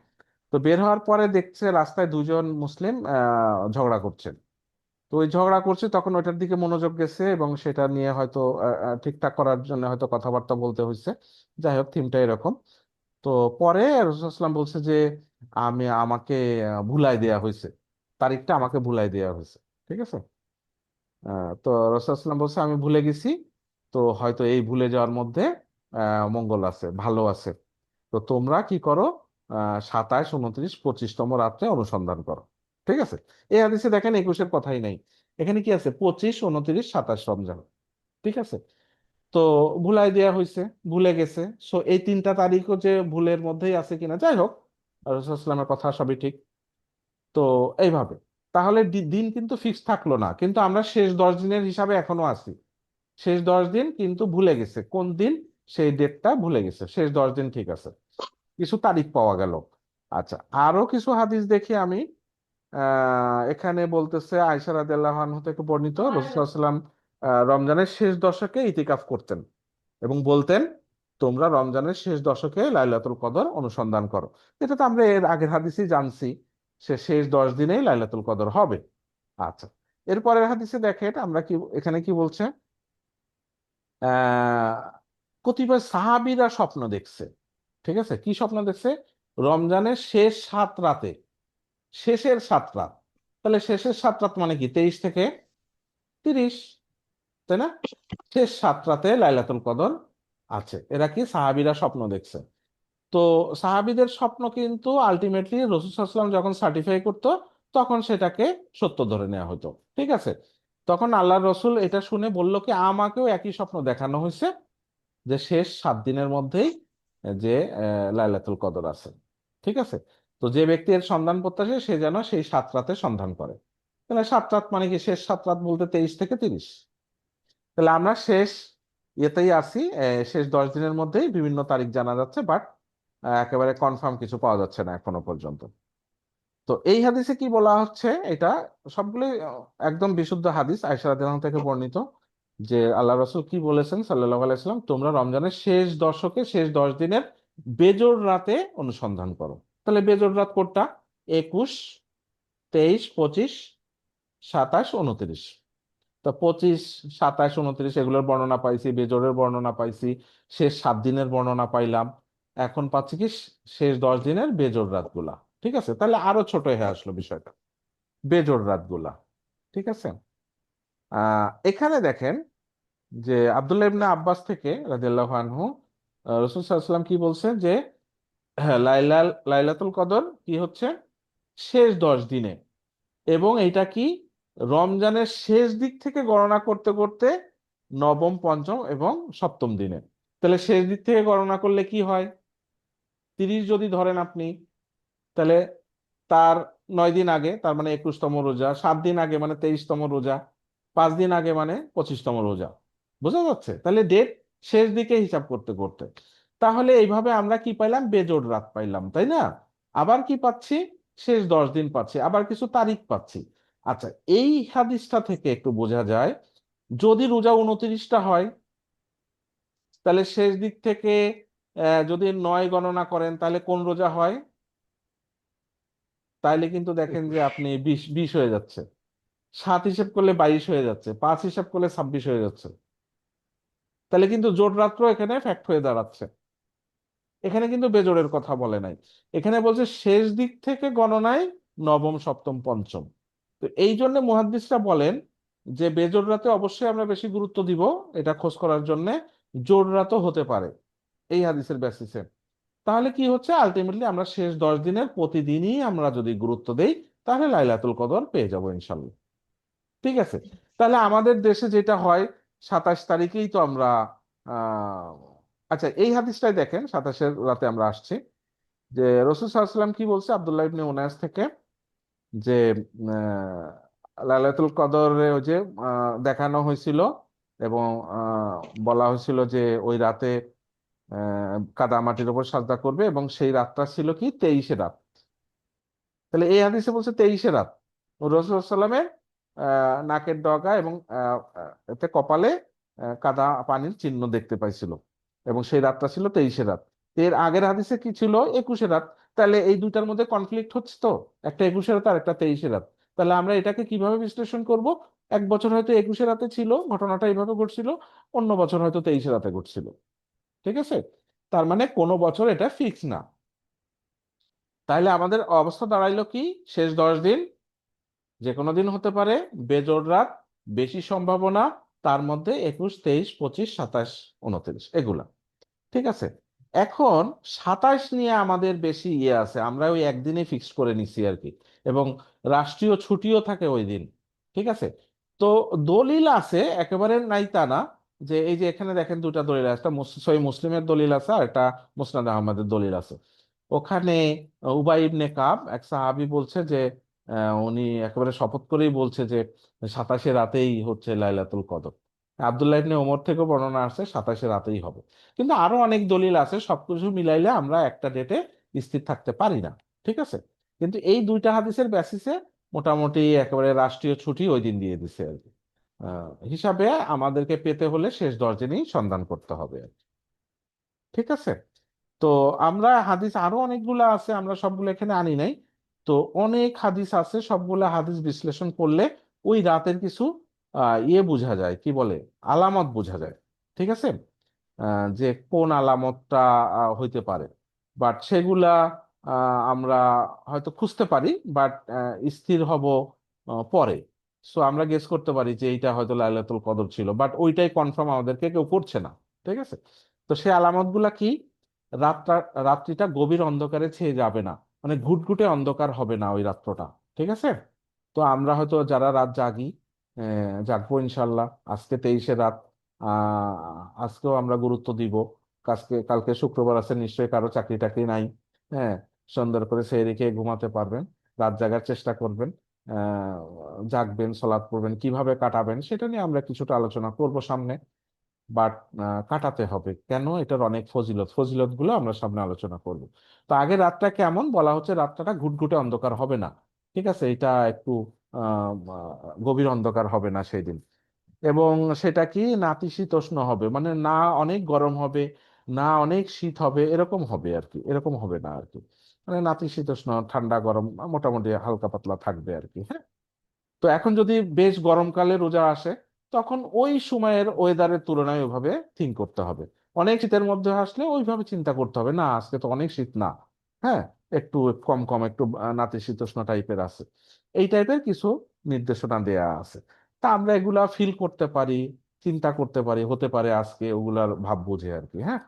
তো বের হওয়ার পরে দেখছে রাস্তায় দুজন মুসলিম ঝগড়া করছেন। তো ওই ঝগড়া করছে, তখন ওইটার দিকে মনোযোগ গেছে এবং সেটা নিয়ে হয়তো ঠিকঠাক করার জন্য হয়তো কথাবার্তা বলতে হয়েছে। যাই হোক, থিমটা এরকম। তো পরে রাসূলুল্লাহ সাল্লাল্লাহু আলাইহি ওয়াসাল্লাম বলছে যে আমাকে ভুলাই দেয়া হয়েছে, তারিখটা আমাকে ভুলাই দেয়া হয়েছে। ঠিক আছে। তো রাসূলুল্লাহ বলছে আমি ভুলে গেছি, তো হয়তো এই ভুলে যাওয়ার মধ্যে মঙ্গল আছে, ভালো আছে। তো তোমরা কি করো, 27, 29, 25তম রাত্রে অনুসন্ধান করো। ঠিক আছে। এই হাদিসে দেখেন 21-এর কথাই নাই, এখানে কি আছে 25, 29, 27 রমজান। ঠিক আছে। তো ভুলাই দেয়া হয়েছে, ভুলে গেছে। সো এই 3টা তারিখও যে ভুলের মধ্যেই আছে কিনা, যাই হোক, রাসূলুল্লাহর কথা সবই ঠিক। তো এইভাবে তাহলে দিন কিন্তু ফিক্স থাকলো না, কিন্তু আমরা শেষ 10 দিনের হিসাবে এখনো আছি। শেষ 10 দিন কিন্তু ভুলে গেছে কোন দিন, সেই ডেটটা ভুলে গেছে, শেষ 10 দিন ঠিক আছে, কিছু তারিখ পাওয়া গেল। আচ্ছা, আরো কিছু হাদিস দেখি আমি। এখানে বলতেছে আয়েশা রাদিয়াল্লাহু আনহা থেকে বর্ণিত, রাসূলুল্লাহ সাল্লাল্লাহু আলাইহি ওয়াসাল্লাম রমজানের শেষ দশকে ইতিকাফ করতেন এবং বলতেন তোমরা রমজানের শেষ দশকে লাইলাতুল কদর অনুসন্ধান করো। এটা তো আমরা এর আগের হাদিসেই জানছি, সে শেষ 10 দিনেই লাইলাতুল কদর হবে। আচ্ছা, এরপরের হাদিসে দেখেন আমরা কি, এখানে কি বলছে, আহ কতিপয় সাহাবীরা স্বপ্ন দেখছে। ঠিক আছে, কি স্বপ্ন দেখছে? রমজানের শেষ 7 রাতে, শেষের 7 রাত। তাহলে শেষের 7 রাত মানে কি 23 থেকে 30, তাই না? শেষ 7 রাতে লাইলাতুল কদর আছে, এরা কি সাহাবীরা স্বপ্ন দেখছে। তো সাহাবীদের স্বপ্ন কিন্তু আলটিমেটলি রাসূল সাল্লাল্লাহু আলাইহি ওয়াসাল্লাম যখন সার্টিফাই করতো, তখন সেটাকে সত্য ধরে নেওয়া হতো। ঠিক আছে। তখন আল্লাহর রসুল এটা শুনে বলল কি আমাকেও একই স্বপ্ন দেখানো হয়েছে, যে শেষ 7 দিনের মধ্যেই যে লাইলাতুল কদর আছে। ঠিক আছে। তো যে ব্যক্তি এর সন্ধান প্রত্যাশী সে যেন সেই 7 রাতে সন্ধান করে। তাহলে 7 রাত মানে কি, শেষ 7 রাত বলতে 23 থেকে 30। তাহলে আমরা শেষ ইয়েতেই আছি, শেষ 10 দিনের মধ্যেই বিভিন্ন তারিখ জানা যাচ্ছে, বাট একেবারে কনফার্ম কিছু পাওয়া যাচ্ছে না এখনো পর্যন্ত। তো এই হাদিসে কি বলা হচ্ছে, এটা সবগুলোই একদম বিশুদ্ধ হাদিস, আয়েশা রাদিয়াল্লাহু আনহা থেকে বর্ণিত, যে আল্লাহ রাসূল কি বলেছেন সাল্লাল্লাহু আলাইহি ওয়াসাল্লাম, তোমরা রমজানের শেষ দশকে শেষ 10 দিনের বেজোড় রাতে অনুসন্ধান করো। তাহলে বেজোড় রাত কোনটা? 21, 23, 25, 27, 29। তো 25, 27, 29 এগুলোর বর্ণনা পাইছি, বেজোড়ের বর্ণনা পাইছি, শেষ 7 দিনের বর্ণনা পাইলাম। এখন পাচ্ছি কি শেষ 10 দিনের বেজোড় রাতগুলা। ঠিক আছে, তাহলে আরো ছোট হয়ে আসলো বিষয়টা, বেজোড় রাতগুলা। ঠিক আছে। এখানে দেখেন যে আব্দুল্লাহ ইবনে আব্বাস থেকে রাদিয়াল্লাহু আনহু, রাসূল সাল্লাল্লাহু আলাইহি ওয়াসাল্লাম কি বলছে যে হ্যাঁ, লাইলাতুল কদর কি হচ্ছে শেষ 10 দিনে, এবং এটা কি রমজানের শেষ দিক থেকে গণনা করতে করতে নবম, পঞ্চম এবং সপ্তম দিনে। তাহলে শেষ দিক থেকে গণনা করলে কি হয়, 30 যদি ধরেন আপনি, তাহলে তার 9 দিন আগে তার মানে 21তম রোজা, 7 দিন আগে মানে 23তম রোজা, 5 দিন আগে মানে 25তম রোজা। বোঝা যাচ্ছে? তাহলে ডেট শেষ দিকে হিসাব করতে করতে, তাহলে এইভাবে আমরা কি পাইলাম, বেজোড় রাত পাইলাম, তাই না? আবার কি পাচ্ছি, শেষ 10 দিন পাচ্ছি, আবার কিছু তারিখ পাচ্ছি। আচ্ছা, এই হাদিসটা থেকে একটু বোঝা যায়, যদি রোজা 29টা হয়, তাহলে শেষ দিক থেকে যদি 9 গণনা করেন, তাহলে কোন রোজা হয়? তাইলে কিন্তু দেখেন যে
21।
আপনি 20 হয়ে যাচ্ছে, 7 হিসাব করলে 22 হয়ে যাচ্ছে, 5 হিসাব করলে 26 হয়ে যাচ্ছে। তাহলে কিন্তু জোড় রাত্র এখানে ফ্যাক্ট হয়ে দাঁড়াচ্ছে। এখানে কিন্তু বেজোড়ের কথা বলে নাই, এখানে বলছে শেষ দিক থেকে গণনায় নবম, সপ্তম, পঞ্চম। তো এই জন্য মুহাদ্দিসরা বলেন যে বেজোড় রাতে অবশ্যই আমরা বেশি গুরুত্ব দিব, এটা খোঁজ করার জন্য জোড় রাতও হতে পারে এই হাদিসের বেসিসে। তাহলে কি হচ্ছে, আলটিমেটলি আমরা শেষ 10 দিনের প্রতিদিনই আমরা যদি গুরুত্ব দেই, তাহলে লাইলাতুল কদর পেয়ে যাবো ইনশাল্লাহ। ঠিক আছে। তাহলে আমাদের দেশে যেটা হয়, 27 তারিখেই তো আমরা আহ আচ্ছা, এই হাদিসটাই দেখেন, 27-এর রাতে আমরা আসছি, যে রাসূল সাল্লাল্লাহু আলাইহি ওয়াসাল্লাম কি বলছে আব্দুল্লাহ ইবনে উনাস থেকে, যে লাইলাতুল কদরে ওই যে দেখানো হয়েছিল এবং বলা হয়েছিল যে ওই রাতে কাদা মাটির উপর সাজদা করবে, এবং সেই রাতটা ছিল কি 23-এ রাত। তাহলে এই হাদিসে বলছে 23-এ রাত। ও রাসূল সাল্লামের নাকের ডগা এবং এতে কপালে কাদা পানির চিহ্ন দেখতে পাইছিল, এবং সেই রাতটা ছিল 23-এ রাত। এর আগের হাদিসে কি ছিল 21-এ রাত। তাহলে এই দুইটার মধ্যে কনফ্লিক্ট হচ্ছে, তো একটা 21-এ রাত আর একটা 23-এ রাত। তাহলে আমরা এটাকে কিভাবে বিশ্লেষণ করব, এক বছর হয়তো 21-এ রাতে ছিল, ঘটনাটা এইভাবে ঘটছিল, অন্য বছর হয়তো 23-এ রাতে ঘটছিল। ঠিক আছে। তার মানে কোনো বছর এটা ফিক্স না। তাহলে আমাদের অবস্থা দাঁড়াইলো কি? শেষ 10 দিন যে কোনো দিন হতে পারে, বেজোড় রাত বেশি সম্ভাবনা, তার মধ্যে 21, 23, 25, 27, 29 এগুলা। ঠিক আছে। এখন 27 নিয়ে আমাদের বেশি ইয়ে আছে, আমরা ওই একদিনে ফিক্স করে নিছি আর কি। এবং রাষ্ট্রীয় ছুটিও থাকে ওই দিন। ঠিক আছে। তো দলিল আছে, একেবারে নাই তা না, যে এই যে এখানে দেখেন দুটা দলিল আছে, একটা সহিহ মুসলিমের দলিল আছে আর একটা মুসনাদ আহমদের দলিল আছে। ওখানে উবাই ইবনে কাব এক সাহাবী বলছে যে উনি একেবারে শপথ করেই বলছে যে 27 রাতেই হচ্ছে লাইলাতুল কদর। আব্দুল্লাহ ইবনে ওমর থেকেও বর্ণনা আসছে 27 রাতেই হবে। কিন্তু আরো অনেক দলিল আছে, সবকিছু মিলাইলে আমরা একটা ডেটে স্থির থাকতে পারি না। ঠিক আছে। কিন্তু এই দুইটা হাদিসের বেসিসে মোটামুটি একেবারে রাষ্ট্রীয় ছুটি ওই দিন দিয়ে দিছে আর কি। হিসাবে আমাদেরকে পেতে হলে শেষ 10 দিনই সন্ধান করতে হবে আর কি। ঠিক আছে। তো আমরা হাদিস আরো অনেকগুলা আছে, আমরা সবগুলো এখানে আনি নাই। তো অনেক হাদিস আছে, সবগুলা হাদিস বিশ্লেষণ করলে ওই রাতের কিছু ইয়ে বোঝা যায়, কি বলে, আলামত বোঝা যায়। ঠিক আছে। যে কোন আলামতটা হইতে পারে, বাট সেগুলা আমরা হয়তো খুঁজতে পারি, বাট স্থির হব পরে। সো আমরা গেস করতে পারি যে এইটা হয়তো লাইলাতুল কদর ছিল, বাট ওইটাই কনফার্ম আমাদেরকে কেউ করছে না। ঠিক আছে। তো সেই আলামতগুলা কি? রাতটা রাত্রিটা গভীর অন্ধকারে ছেয়ে যাবে না, মানে ঘুটঘুটে অন্ধকার হবে না ওই রাত্রটা। ঠিক আছে। তো আমরা হয়তো যারা রাত জাগি, জাগবো ইনশাল্লাহ। আজকে 23-এ রাত, আজকেও আমরা গুরুত্ব দিব। কালকে শুক্রবার আছে, নিশ্চয়ই কারো চাকরি টাকরি নাই। হ্যাঁ। সুন্দর করে সেহরি খেয়ে ঘুমাতে পারবেন, রাত জাগার চেষ্টা করবেন। জাগবেন, সলাৎ পড়বেন, কিভাবে কাটাবেন সেটা নিয়ে আমরা কিছুটা আলোচনা করব সামনে। বাট কাটাতে হবে কেন, এটার অনেক ফজিলত, ফজিলত গুলো আমরা সামনে আলোচনা করব। তো আগে রাতটা কেমন বলা হচ্ছে, রাতটা ঘুটঘুটে অন্ধকার হবে না। ঠিক আছে। এটা একটু গভীর অন্ধকার হবে না সেই দিন। এবং সেটা কি নাতিশীতোষ্ণ হবে, মানে না অনেক গরম হবে, না অনেক শীত হবে, এরকম হবে আর কি, এরকম হবে না আর কি। মানে নাতিশীতোষ্ণ, ঠান্ডা গরম মোটামুটি হালকা পাতলা থাকবে আর কি। হ্যাঁ। তো এখন যদি বেশ গরমকালে রোজা আসে, তখন ওই সময়ের ওয়েদারের তুলনায় ওইভাবে থিঙ্ক করতে হবে। অনেক শীতের মধ্যে আসলে ওইভাবে চিন্তা করতে হবে না, আজকে তো অনেক শীত না। হ্যাঁ। একটু কম কম একটু নাতিশীতোষ্ণ টাইপের আছে, এই টাইপের কিছু নির্দেশনা দেয়া আছে। তা আমরা এগুলা ফিল করতে পারি, চিন্তা করতে পারি, হতে পারে আজকে ওগুলার ভাব বুঝে আর কি। হ্যাঁ।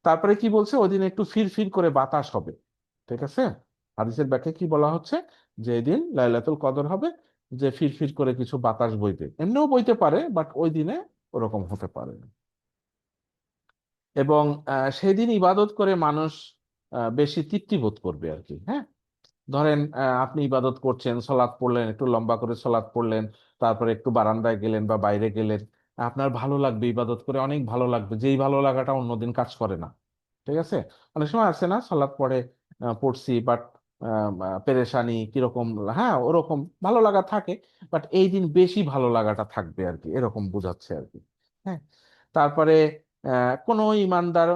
তারপরে কি বলছে, ওই দিন একটু ফির ফির করে বাতাস হবে। ঠিক আছে। হাদিসের ব্যাখ্যায় কি বলা হচ্ছে, যে এই দিন লাইলাতুল কদর হবে, যে ফির ফির করে কিছু বাতাস বইবে, এমনিও বইতে পারে, বাট ওই দিনে ওরকম হতে পারে। এবং সেই দিন ইবাদত করে মানুষ বেশি তৃপ্তি বোধ করবে আর কি। হ্যাঁ। ধরেন আপনি ইবাদত করছেন, সলাৎ পড়লেন, একটু লম্বা করে সলাৎ পড়লেন, তারপরে একটু বারান্দায় গেলেন বা বাইরে গেলেন, আপনার ভালো লাগবে, ইবাদত করে অনেক ভালো লাগবে, যেই ভালো লাগাটা অন্যদিন কাজ করে না। ঠিক আছে। অনেক সময় আছে না, সালাদ পড়ে পড়ছি, বাট পেরেশানি কিরকম, হ্যাঁ ওরকম ভালো লাগা থাকে, বাট এই দিন বেশি ভালো লাগাটা থাকবে আর কি, এরকম বোঝাচ্ছে আর কি। হ্যাঁ। তারপরে কোনো ইমানদার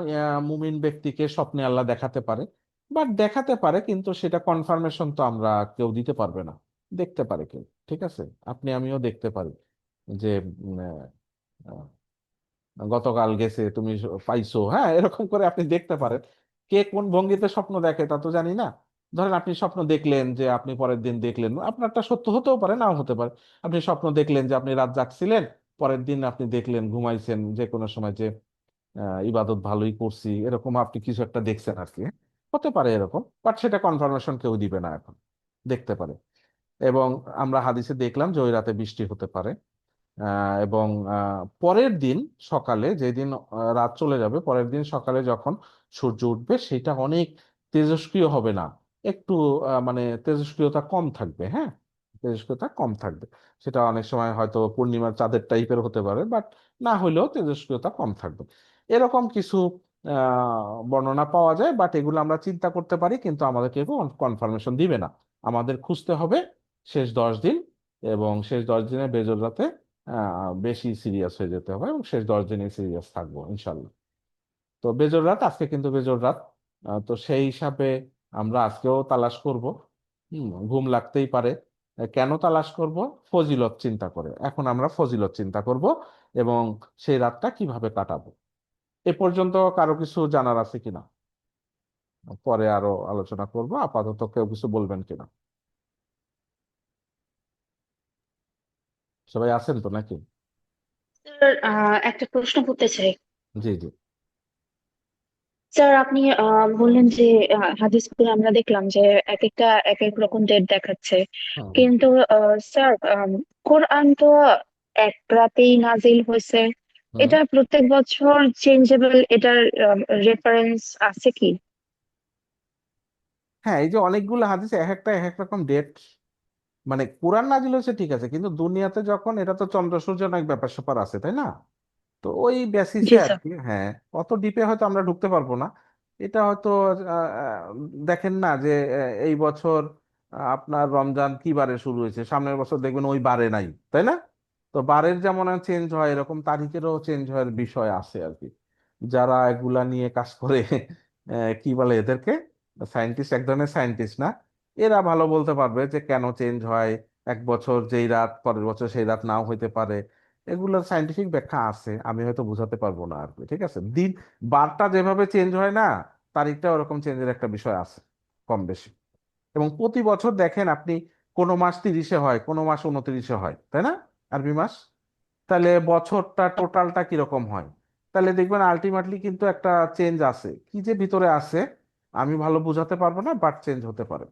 মুমিন ব্যক্তিকে স্বপ্নে আল্লাহ দেখাতে পারে, বাট দেখাতে পারে, কিন্তু সেটা কনফার্মেশন তো আমরা কেউ দিতে পারবে না। দেখতে পারে কেউ। ঠিক আছে। আপনি আমিও দেখতে পারি যে উম, আহ, গতকাল গেছে, তুমি পাইছো, হ্যাঁ এরকম করে আপনি দেখতে পারেন। কে কোন ভঙ্গিতে স্বপ্ন দেখে তা তো জানি না। ধরেন আপনি স্বপ্ন দেখলেন যে আপনি পরের দিন দেখলেন, আপনারটা সত্য হতেও পারে, নাও হতে পারে। আপনি স্বপ্ন দেখলেন যে আপনি রাত জাগছিলেন, পরের দিন আপনি দেখলেন ঘুমাইছেন যে কোনো সময় যে ইবাদত ভালোই করছি, এরকম আপনি কিছু একটা দেখছেন আর কি। হতে পারে এরকম, বাট সেটা কনফার্মেশন কেউ দিবে না এখন। দেখতে পারে। এবং আমরা হাদিসে দেখলাম যে ওই রাতে বৃষ্টি হতে পারে। এবং পরের দিন সকালে, যেদিন রাত চলে যাবে, পরের দিন সকালে যখন সূর্য উঠবে, সেটা অনেক তেজস্ক্রিয় হবে না, একটু মানে তেজস্ক্রিয়তা কম থাকবে। হ্যাঁ। তেজস্ক্রিয়তা কম থাকবে। সেটা অনেক সময় হয়তো পূর্ণিমার চাঁদের টাইপের হতে পারে, বাট না হইলেও তেজস্ক্রিয়তা কম থাকবে। এরকম কিছু বর্ণনা পাওয়া যায়, বাট এগুলো আমরা চিন্তা করতে পারি, কিন্তু আমাদেরকে কনফার্মেশন দিবে না। আমাদের খুঁজতে হবে শেষ 10 দিন, এবং শেষ 10 দিনে বেজর রাতে বেশি সিরিয়াস হয়ে যেতে হবে, এবং শেষ 10 দিনে সিরিয়াস থাকবো ইনশাল্লাহ। তো বেজোর রাত, আজকে কিন্তু বেজোর রাত। তো সেই হিসাবে আমরা আজকেও তালাশ করব। ঘুম লাগতেই পারে। কেন তালাশ করব? ফজিলত চিন্তা করে। এখন আমরা ফজিলত চিন্তা করব, এবং সেই রাতটা কিভাবে কাটাবো। এ পর্যন্ত কারো কিছু জানার আছে কিনা? পরে আরো আলোচনা করব, আপাতত কেউ কিছু বলবেন কিনা? সবাই আছেন তো নাকি?
স্যার একটা প্রশ্ন করতে চাই।
জি জি।
স্যার আপনি বললেন যে হাদিসগুলো আমরা দেখলাম যে এক একটা এক এক রকম ডেট দেখাচ্ছে,
হুম হুম
কিন্তু স্যার কোরআন তো এক রাতেই নাজিল হয়েছে।
হুম।
এটা প্রত্যেক বছর চেঞ্জেবল, এটার রেফারেন্স আছে কি?
হ্যাঁ, এই যে অনেকগুলো হাদিস এক একটা এক এক রকম ডেট, মানে কোরআন নাজিল হয়েছে ঠিক আছে, কিন্তু দুনিয়াতে যখন, এটা তো চন্দ্র সূর্য অনেক ব্যাপার স্যাপার আছে তাই না? তো ওই বেসিসে
জি
আর
স্যার।
কি। হ্যাঁ, অত ডিপে হয়তো আমরা ঢুকতে পারবো না। এটা হয়তো দেখেন না যে এই বছর আপনার রমজান কি বারে শুরু হয়েছে, সামনের বছর দেখবেন ওই বারে নাই, তাই না? তো বারের যেমন চেঞ্জ হয়, এরকম তারিখেরও চেঞ্জ হওয়ার বিষয় আছে আর কি। যারা এগুলা নিয়ে কাজ করে কি বলে এদেরকে, সায়েন্টিস্ট, এক ধরনের সায়েন্টিস্ট না, এরা ভালো বলতে পারবে যে কেন চেঞ্জ হয়। এক বছর যেই রাত পরের বছর সেই রাত নাও হইতে পারে। এগুলোর সাইন্টিফিক ব্যাখ্যা আছে, আমি হয়তো বোঝাতে পারবো না আর কি। ঠিক আছে, দিন বারটা যেভাবে চেঞ্জ হয় না, তারিখটা ওরকম চেঞ্জের একটা বিষয় আছে কম বেশি। এবং প্রতি বছর দেখেন আপনি, কোনো মাস 30-এ হয়, কোনো মাস 29-এ হয়, তাই না? আরবি মাস। তাহলে বছরটা টোটালটা কিরকম হয়? তাহলে দেখবেন আলটিমেটলি কিন্তু একটা চেঞ্জ আছে, কি যে ভিতরে আছে আমি ভালো বোঝাতে পারবো না, বাট চেঞ্জ হতে পারে,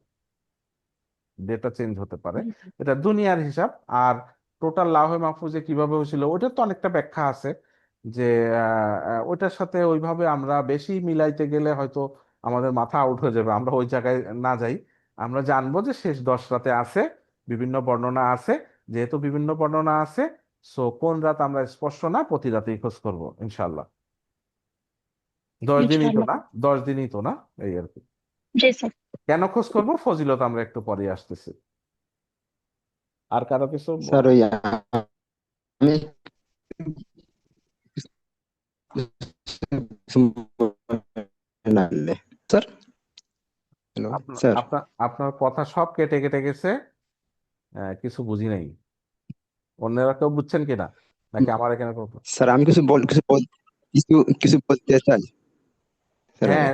ডেটা চেঞ্জ হতে পারে। এটা দুনিয়ার হিসাব। আর টোটাল লাউহে মাহফুজে কিভাবে হয়েছিল ওটার তো অনেকটা ব্যাখ্যা আছে, যে ওইটার সাথে ওইভাবে আমরা বেশি মিলাইতে গেলে হয়তো আমাদের মাথা আউট হয়ে যাবে, আমরা ওই জায়গায় না যাই। আমরা জানবো যে শেষ 10 রাতে আছে, বিভিন্ন বর্ণনা আছে। যেহেতু বিভিন্ন বর্ণনা আছে, সো কোন রাত আমরা স্পষ্ট না, প্রতি রাতেই খোঁজ করবো ইনশাল্লাহ। 10 দিনই তো
ইনশাআল্লাহ।
না, 10 দিনই তো না, এই আর কি।
জি স্যার।
কেন খোঁজ করবো, ফজিলত আমরা একটু পরে আসতেছি। আর কারো কিছু
স্যার ওই আমি না স্যার। হ্যালো
আপনার
স্যার।
আপনার আপনার কথা সব কেটে কেটে গেছে, কিছু বুঝি নাই। অন্যরা কেউ বুঝছেন কিনা, নাকি আমার এখানে problem?
স্যার আমি কিছু কিছু বলতে চাই স্যার।
হ্যাঁ,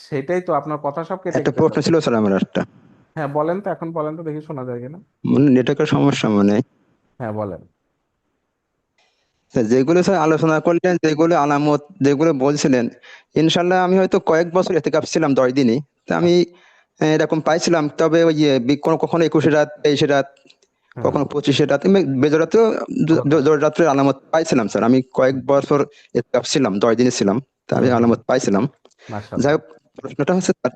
সেটাই তো, আপনার কথা সব কেটে
একটা
কেটে
প্রশ্ন
যাচ্ছে।
ছিল স্যার আমার একটা।
হ্যাঁ বলেন তো, এখন বলেন তো, দেখি শোনা যায় কিনা।
নেটওয়ার্কের সমস্যা মানে।
হ্যাঁ বলেন।
স্যার যেগুলো স্যার আলোচনা করলেন, যেগুলো আলামত যেগুলো বলছিলেন, ইনশাল্লাহ আমি হয়তো কয়েক বছর এতেকাফ ছিলাম 10 দিনই। তা আমি
আচ্ছা।
এরকম পাইছিলাম, তবে ওই যে কখনো কখনো 21 রাত, 23 রাত,
হুম।
কখনো 25 রাত, বেজরাতেও
আলাদা।
জোর রাত্রের আলামত পাইছিলাম স্যার। আমি কয়েক বছর এতেকাফ ছিলাম, 10 দিনই ছিলাম, তা
হুম
আমি
হুম
আলামত পাইছিলাম। যাই
মাশাআল্লাহ।
হোক, প্রশ্নটা হচ্ছে স্যার,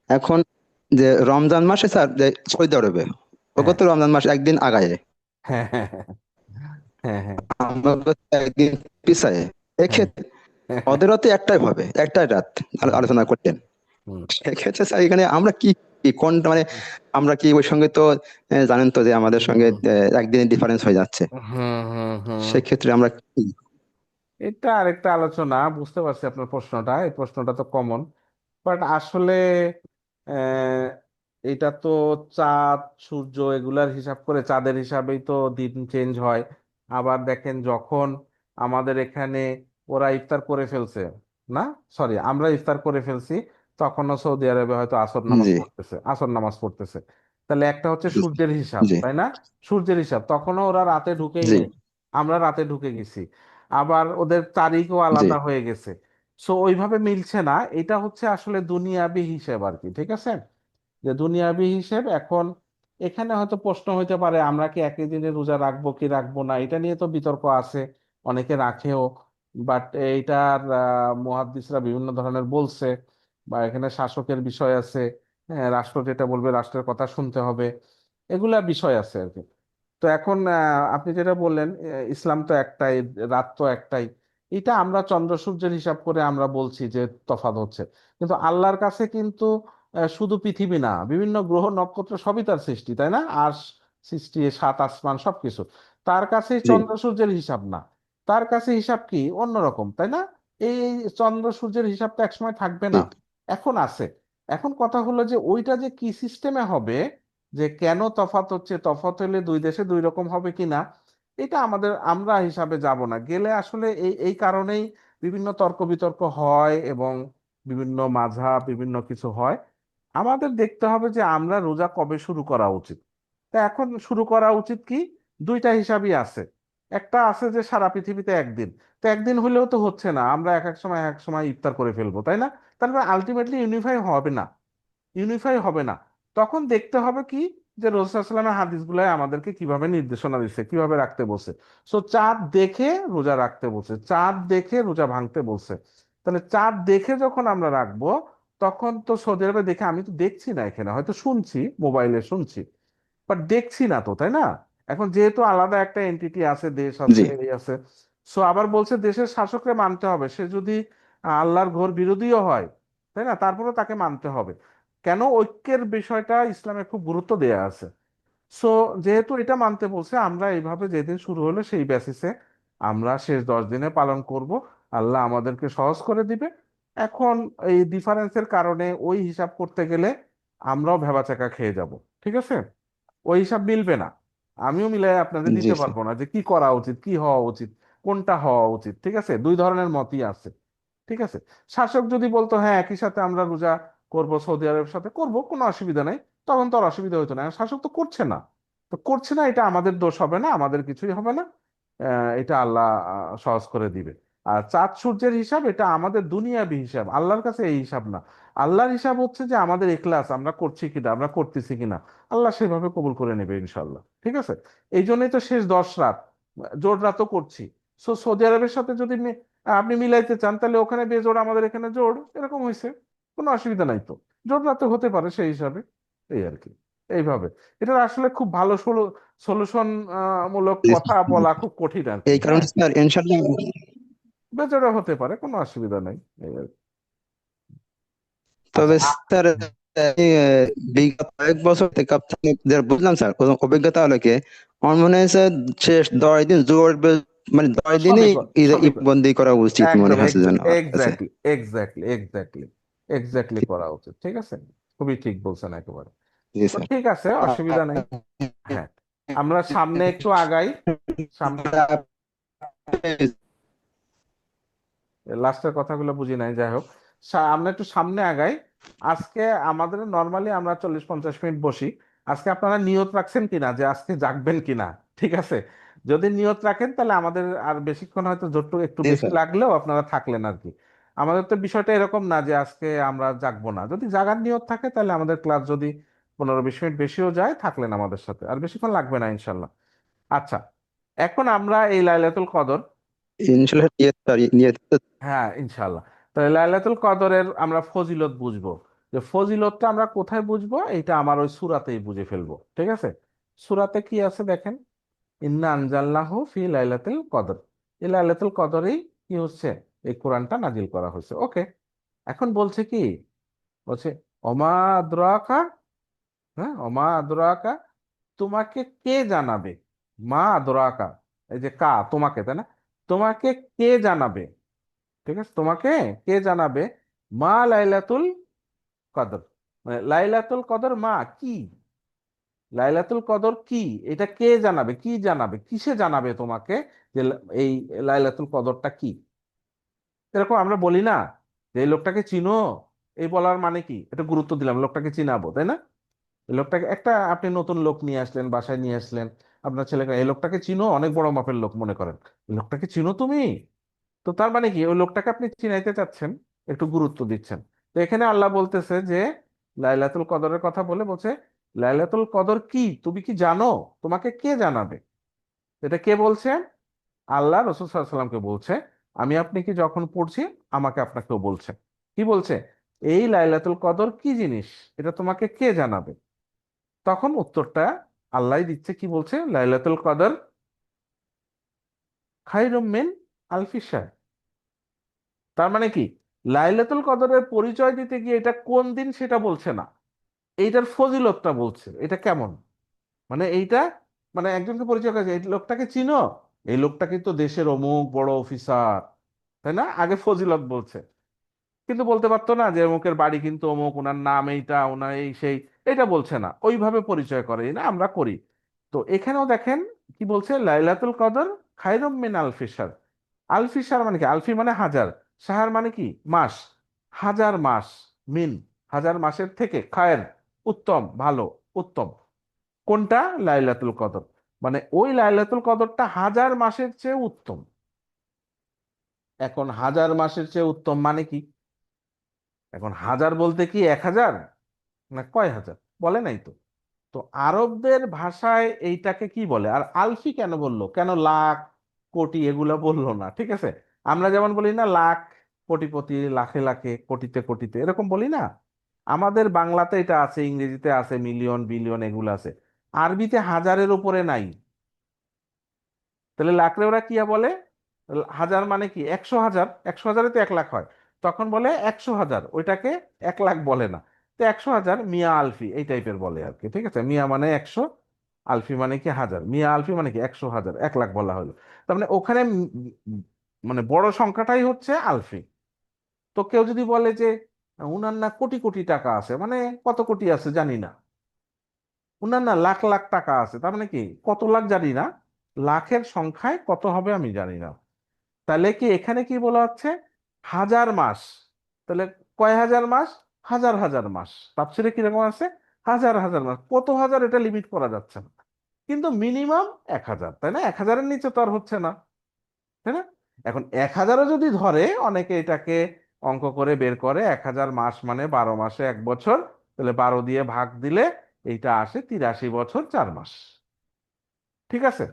এখন যে রমজান মাসে স্যার যে সৌদি আরবে ওগো
হ্যাঁ
তো রমজান মাস একদিন আগায়,
হ্যাঁ হ্যাঁ হ্যাঁ হ্যাঁ
আমরা তো একদিন পিছায়।
হ্যাঁ
এক্ষেত্রে
হ্যাঁ
ওদেরও তো একটাই হবে, একটাই রাত
হুম
আলোচনা করতেন।
হুম
সেক্ষেত্রে স্যার এখানে আমরা কি কোনটা মানে, আমরা কি ওই সঙ্গে তো জানেন তো যে আমাদের সঙ্গে
হুম
একদিনের ডিফারেন্স হয়ে যাচ্ছে।
হুম হুম হুম।
সেক্ষেত্রে আমরা কি?
এটা আরেকটা আলোচনা, বুঝতে পারছি আপনার প্রশ্নটা, এই প্রশ্নটা তো কমন। বাট আসলে আহ, এটা তো চাঁদ সূর্য এগুলার হিসাব করে, চাঁদের হিসাবেই তো দিন চেঞ্জ হয়। আবার দেখেন যখন আমাদের এখানে ওরা ইফতার করে ফেলছে, না সরি, আমরা ইফতার করে ফেলছি, তখনও সৌদি আরবে হয়তো আসর নামাজ
জি
পড়তেছে, আসর নামাজ পড়তেছে। তাহলে একটা হচ্ছে সূর্যের হিসাব,
জি
তাই না? সূর্যের হিসাব, তখনও ওরা রাতে ঢুকেই
জি
নেই, আমরা রাতে ঢুকে গেছি। আবার ওদের তারিখও
জি
আলাদা হয়ে গেছে। সো ওইভাবে মিলছে না। এটা হচ্ছে আসলে দুনিয়াবি হিসেব আর কি, ঠিক আছে? যে দুনিয়াবি হিসেব এখন, এখানে হয়তো প্রশ্ন হইতে পারে আমরা কি একই দিনে রোজা রাখবো কি রাখবো না, এটা নিয়ে তো বিতর্ক আছে, অনেকে রাখেও। বাট এইটার মুহাদ্দিসরা বিভিন্ন ধরনের বলছে, বা এখানে শাসকের বিষয় আছে, হ্যাঁ, রাষ্ট্র যেটা বলবে রাষ্ট্রের কথা শুনতে হবে, এগুলা বিষয় আছে আর কি। তো এখন আপনি যেটা বললেন, ইসলাম তো একটাই, রাত তো একটাই, এটা আমরা চন্দ্র সূর্যের হিসাব করে আমরা বলছি যে তফাৎ হচ্ছে। কিন্তু আল্লাহর কাছে কিন্তু শুধু পৃথিবী না, বিভিন্ন গ্রহ নক্ষত্র সবই তার সৃষ্টি, তাই না? আর সৃষ্টি, সাত আসমান সবকিছু তার কাছে,
জি
চন্দ্র সূর্যের হিসাব না। তার কাছে হিসাব কি অন্যরকম, তাই না? এই চন্দ্র সূর্যের হিসাব তো একসময় থাকবে না,
ঠিক।
এখন আছে। এখন কথা হলো যে ওইটা যে কি সিস্টেমে হবে, যে কেন তফাৎ হচ্ছে, তফাৎ হলে দুই দেশে দুই রকম হবে কিনা, এটা আমাদের, আমরা হিসাবে যাব না, গেলে আসলে এই এই কারণেই বিভিন্ন তর্ক বিতর্ক হয়। এবং বিভিন্ন মাযহাব বিভিন্ন কিছু হয়। আমাদের দেখতে হবে যে আমরা রোজা কবে শুরু করা উচিত। তা এখন শুরু করা উচিত কি, দুইটা হিসাবই আছে। একটা আছে যে সারা পৃথিবীতে একদিন, তো একদিন হলেও তো হচ্ছে না, আমরা এক এক সময় এক সময় ইফতার করে ফেলবো, তাই না? তারপরে আলটিমেটলি ইউনিফাই হবে না। তখন দেখতে হবে কি, যে রাসূলুল্লাহ সাল্লামের হাদিসগুলাই আমাদেরকে কিভাবে নির্দেশনা দিচ্ছে, কিভাবে রাখতে বলছে। সো চাঁদ দেখে রোজা রাখতে বলছে, চাঁদ দেখে রোজা ভাঙতে বলছে। তাহলে চাঁদ দেখে যখন আমরা রাখবো, তখন তো সৌদি আরবে দেখে, আমি তো দেখছি না, এখানে হয়তো শুনছি, মোবাইলে শুনছি, বাট দেখছি না তো, তাই না? এখন যেহেতু আলাদা একটা এন্টিটি আছে, দেশ
জি
আছে, এই আছে, সো আবার বলছে দেশের শাসককে মানতে হবে, সে যদি আল্লাহর ঘোর বিরোধীও হয়, তাই না, তারপরেও তাকে মানতে হবে। কেন? ঐক্যের বিষয়টা ইসলামে খুব গুরুত্ব দেয়া আছে। সো যেহেতু এটা মানতে বলছে, আমরা এইভাবে যেদিন শুরু হলো সেই বেসিসে আমরা শেষ 10 দিনে পালন করব। আল্লাহ আমাদেরকে সহজ করে দিবে। এখন এই ডিফারেন্সের কারণে ওই হিসাব করতে গেলে আমরাও ভ্যাবাচ্যাকা খেয়ে যাব। ঠিক আছে? ওই হিসাব মিলবে না, আমিও মিলাই আপনাদের
জি
দিতে
স্যার।
পারবো না যে কি করা উচিত, কি হওয়া উচিত, কোনটা হওয়া উচিত। ঠিক আছে, দুই ধরনের মতই আছে। ঠিক আছে, শাসক যদি বলতো হ্যাঁ একই সাথে আমরা রোজা করব, সৌদি আরবের সাথে করব, কোনো অসুবিধা নাই, তখন তো আর অসুবিধা হতো না। আর শাসক তো করছে না, তো করছে না, এটা আমাদের দোষ হবে না, আমাদের কিছুই হবে না। এটা আল্লাহ সহজ করে দিবে। আর চাঁদ সূর্যের হিসাব এটা আমাদের দুনিয়াবি হিসাব, আল্লাহর কাছে এই হিসাব না। আল্লাহর হিসাব হচ্ছে যে আমাদের ইখলাস, আমরা করছি কিনা, আমরা করতেছি কিনা, আল্লাহ সেভাবে কবুল করে নেবে ইনশাল্লাহ। ঠিক আছে, এই জন্যই তো শেষ 10 রাত জোড় রাতও করছি। সৌদি আরবের সাথে যদি আপনি মিলাইতে চান, তাহলে ওখানে বেজোড়, আমাদের এখানে জোড়, এরকম হয়েছে, কোনো অসুবিধা নাই তো। জোড় রাত তো হতে পারে সেই হিসাবে, এই আর কি। এইভাবে এটার আসলে খুব ভালো সলিউশন মূলক
জি
কথা
স্যার।
বলা খুব কঠিন আর কি।
এই কারণে
হ্যাঁ,
স্যার ইনশাল্লাহ।
বেজোড়া হতে পারে, কোনো অসুবিধা নাই, এই আর কি। আচ্ছা
তবে স্যার আমি বিগত কয়েক বছর থেকে আপনাকে যা বুঝলাম স্যার, অভিজ্ঞতা আলোকে আমার মনে হয় স্যার শেষ 10 দিন জোর মানে 10 দিনই
সবই সবই
বন্দি করা উচিত মনে
একদম
হচ্ছে যেন আমার কাছে।
এক্স্যাক্টলি এক্স্যাক্টলি এক্স্যাক্টলি এক্স্যাক্টলি করা উচিত। ঠিক আছে, খুবই ঠিক বলছেন একেবারে।
জি
তো
স্যার।
ঠিক আছে, অসুবিধা নেই। হ্যাঁ, আমরা সামনে একটু আগাই। সামনে লাস্টের কথাগুলো বুঝি নাই, যাই হোক, আমরা একটু সামনে আগাই। আজকে আমাদের নর্মালি আমরা 40-50 মিনিট বসি। আজকে আপনারা নিয়ত রাখছেন কিনা যে আজকে জাগবেন কিনা? ঠিক আছে, যদি নিয়ত রাখেন তাহলে আমাদের আর বেশিক্ষণ, হয়তো যতটুকু একটু
জি
বেশি
স্যার।
লাগলেও আপনারা থাকলেন আর কি। আমাদের তো বিষয়টা এরকম না যে আজকে আমরা জাগবো না, যদি জাগার নিয়ত থাকে তাহলে আমাদের ক্লাস যদি 15-20 মিনিট বেশিও যায়, থাকলেন আমাদের সাথে, আর বেশিক্ষণ লাগবে না ইনশাল্লাহ। আচ্ছা, এখন আমরা এই লাইলাতুল কদর,
ইনশাল্লাহ নিয়ত স্যার, নিয়ত
হ্যাঁ ইনশাল্লাহ, তাহলে লাইলাতুল কদরের আমরা ফজিলত বুঝবো। যে ফজিলতটা আমরা কোথায় বুঝবো, এটা আমার ওই সূরাতেই বুঝে ফেলবো। ঠিক আছে, সূরাতে কি আছে দেখেন, ইন্না আনজালনাহু ফি লাইলাতুল কদর। এই লাইলাতুল কদরেই কি হচ্ছে, এই কোরআনটা নাজিল করা হয়েছে। ওকে, এখন বলছে কি, বলছে অমা আদরাকা, হ্যাঁ অমা আদরাকা, তোমাকে কে জানাবে, মা আদরাকা, এই যে কা, তোমাকে, তাই না, তোমাকে কে জানাবে। ঠিক আছে, তোমাকে কে জানাবে মা লাইলাতুল কদর, মানে লাইলাতুল কদর মা কি, লাইলাতুল কদর কি, এটা কে জানাবে, কি জানাবে, কিসে জানাবে তোমাকে যে এই লাইলাতুল কদরটা কি। এরকম আমরা বলি না যে এই লোকটাকে চিনো, এই বলার মানে কি, এটা গুরুত্ব দিলাম, লোকটাকে চিনাবো, তাই না? এই লোকটাকে, একটা আপনি নতুন লোক নিয়ে আসলেন, বাসায় নিয়ে আসলেন, আপনার ছেলেকে, এই লোকটাকে চিনো, অনেক বড় মাপের লোক মনে করেন, এই লোকটাকে চিনো তুমি, তো তার মানে কি, ওই লোকটাকে আপনি চিনাইতে চাচ্ছেন, একটু গুরুত্ব দিচ্ছেন। তো এখানে আল্লাহ বলতেছে যে লাইলাতুল কদরের কথা বলে বলছে, লাইলাতুল কদর কি, তুমি কি জানো, তোমাকে কে জানাবে। এটা কে বলছে? আল্লাহ রসূল সাল্লাল্লাহু আলাইহি সাল্লামকে বলছে। আমি আপনি কি যখন পড়ছি, আমাকে আপনাকেও বলছে। কি বলছে? এই লাইলাতুল কদর কি জিনিস, এটা তোমাকে কে জানাবে। তখন উত্তরটা আল্লাহ দিচ্ছে, কি বলছে, লাইলাতুল কদর খায়রুম মিন আলফি শাহর। তার মানে কি, লাইলাতুল কদরের পরিচয় দিতে গিয়ে এটা কোন দিন সেটা বলছে না, এইটার ফজিলতটা বলছে, এটা কেমন, মানে এইটা, মানে একজনকে পরিচয় করেছে, এই লোকটাকে চিনো, এই লোকটা কিন্তু দেশের অমুক বড় অফিসার, তাই না, আগে ফজিলত বলছে। কিন্তু বলতে পারতো না যে অমুকের বাড়ি কিন্তু অমুক, ওনার নাম এইটা, ওনার এই সেই, এটা বলছে না, ওইভাবে পরিচয় করে না, আমরা করি। তো এখানেও দেখেন কি বলছে, লাইলাতুল কদর খায়রুম মিন আলফি শাহর। আলফি শাহর মানে কি, আলফি মানে হাজার, শাহর মানে কি মাস, হাজার মাস, মিন, হাজার মাসের থেকে খায়ের, উত্তম, ভালো, উত্তম কোনটা? লাইলাতুল কদর। মানে ওই লাইলাতুল কদরটা হাজার মাসের চেয়ে উত্তম। এখন হাজার মাসের চেয়ে উত্তম মানে কি? এখন হাজার বলতে কি 1,000 না কয় হাজার? বলে নাই তো। তো আরবদের ভাষায় এইটাকে কি বলে? আর আলফি কেন বললো, কেন লাখ কোটি এগুলা বললো না? ঠিক আছে, আমরা যেমন বলি না লাখ, কোটিপতি, লাখে লাখে, কোটিতে কোটিতে, এরকম বলি না? আমাদের বাংলাতে এটা আছে, ইংরেজিতে আছে মিলিয়ন, বিলিয়ন, এগুলো আছে। আরবিতে হাজারের উপরে নাই। তাহলে লাখরে ওরা কি বলে? হাজার মানে কি? 100,000, 100,000-এ তো 1 লাখ হয়, তখন বলে 100,000, ওইটাকে 1 লাখ বলে না। তো 100,000, মিয়া আলফি এই টাইপের বলে আর কি। ঠিক আছে, মিয়া মানে 100, আলফি মানে কি হাজার, মিয়া আলফি মানে কি 100,000, 1 লাখ বলা হলো। তার মানে ওখানে মানে বড় সংখ্যাটাই হচ্ছে আলফি। তো কেউ যদি বলে যে উনার না কোটি কোটি টাকা আছে, মানে কত কোটি আছে জানি না, উনার না লাখ লাখ টাকা আছে, তার মানে কি কত লাখ জানি না, লাখের সংখ্যায় কত হবে আমি জানি না। তাহলে কি এখানে কি বলা হচ্ছে? হাজার মাস। তাহলে কয় হাজার মাস? হাজার হাজার মাস। তাফসীরে কিরকম আছে? হাজার হাজার মাস। কত হাজার এটা লিমিট করা যাচ্ছে না, কিন্তু মিনিমাম 1,000, তাই না? 1,000-এর নিচে তো আর হচ্ছে না, তাই না? এখন 1,000-ও যদি ধরে, অনেকে এটাকে অঙ্ক করে বের করে, 1,000 মাস মানে 12 মাসে 1 বছর, তাহলে 12 দিয়ে ভাগ দিলে এইটা আসে 83 বছর 4 মাস। ঠিক আছে,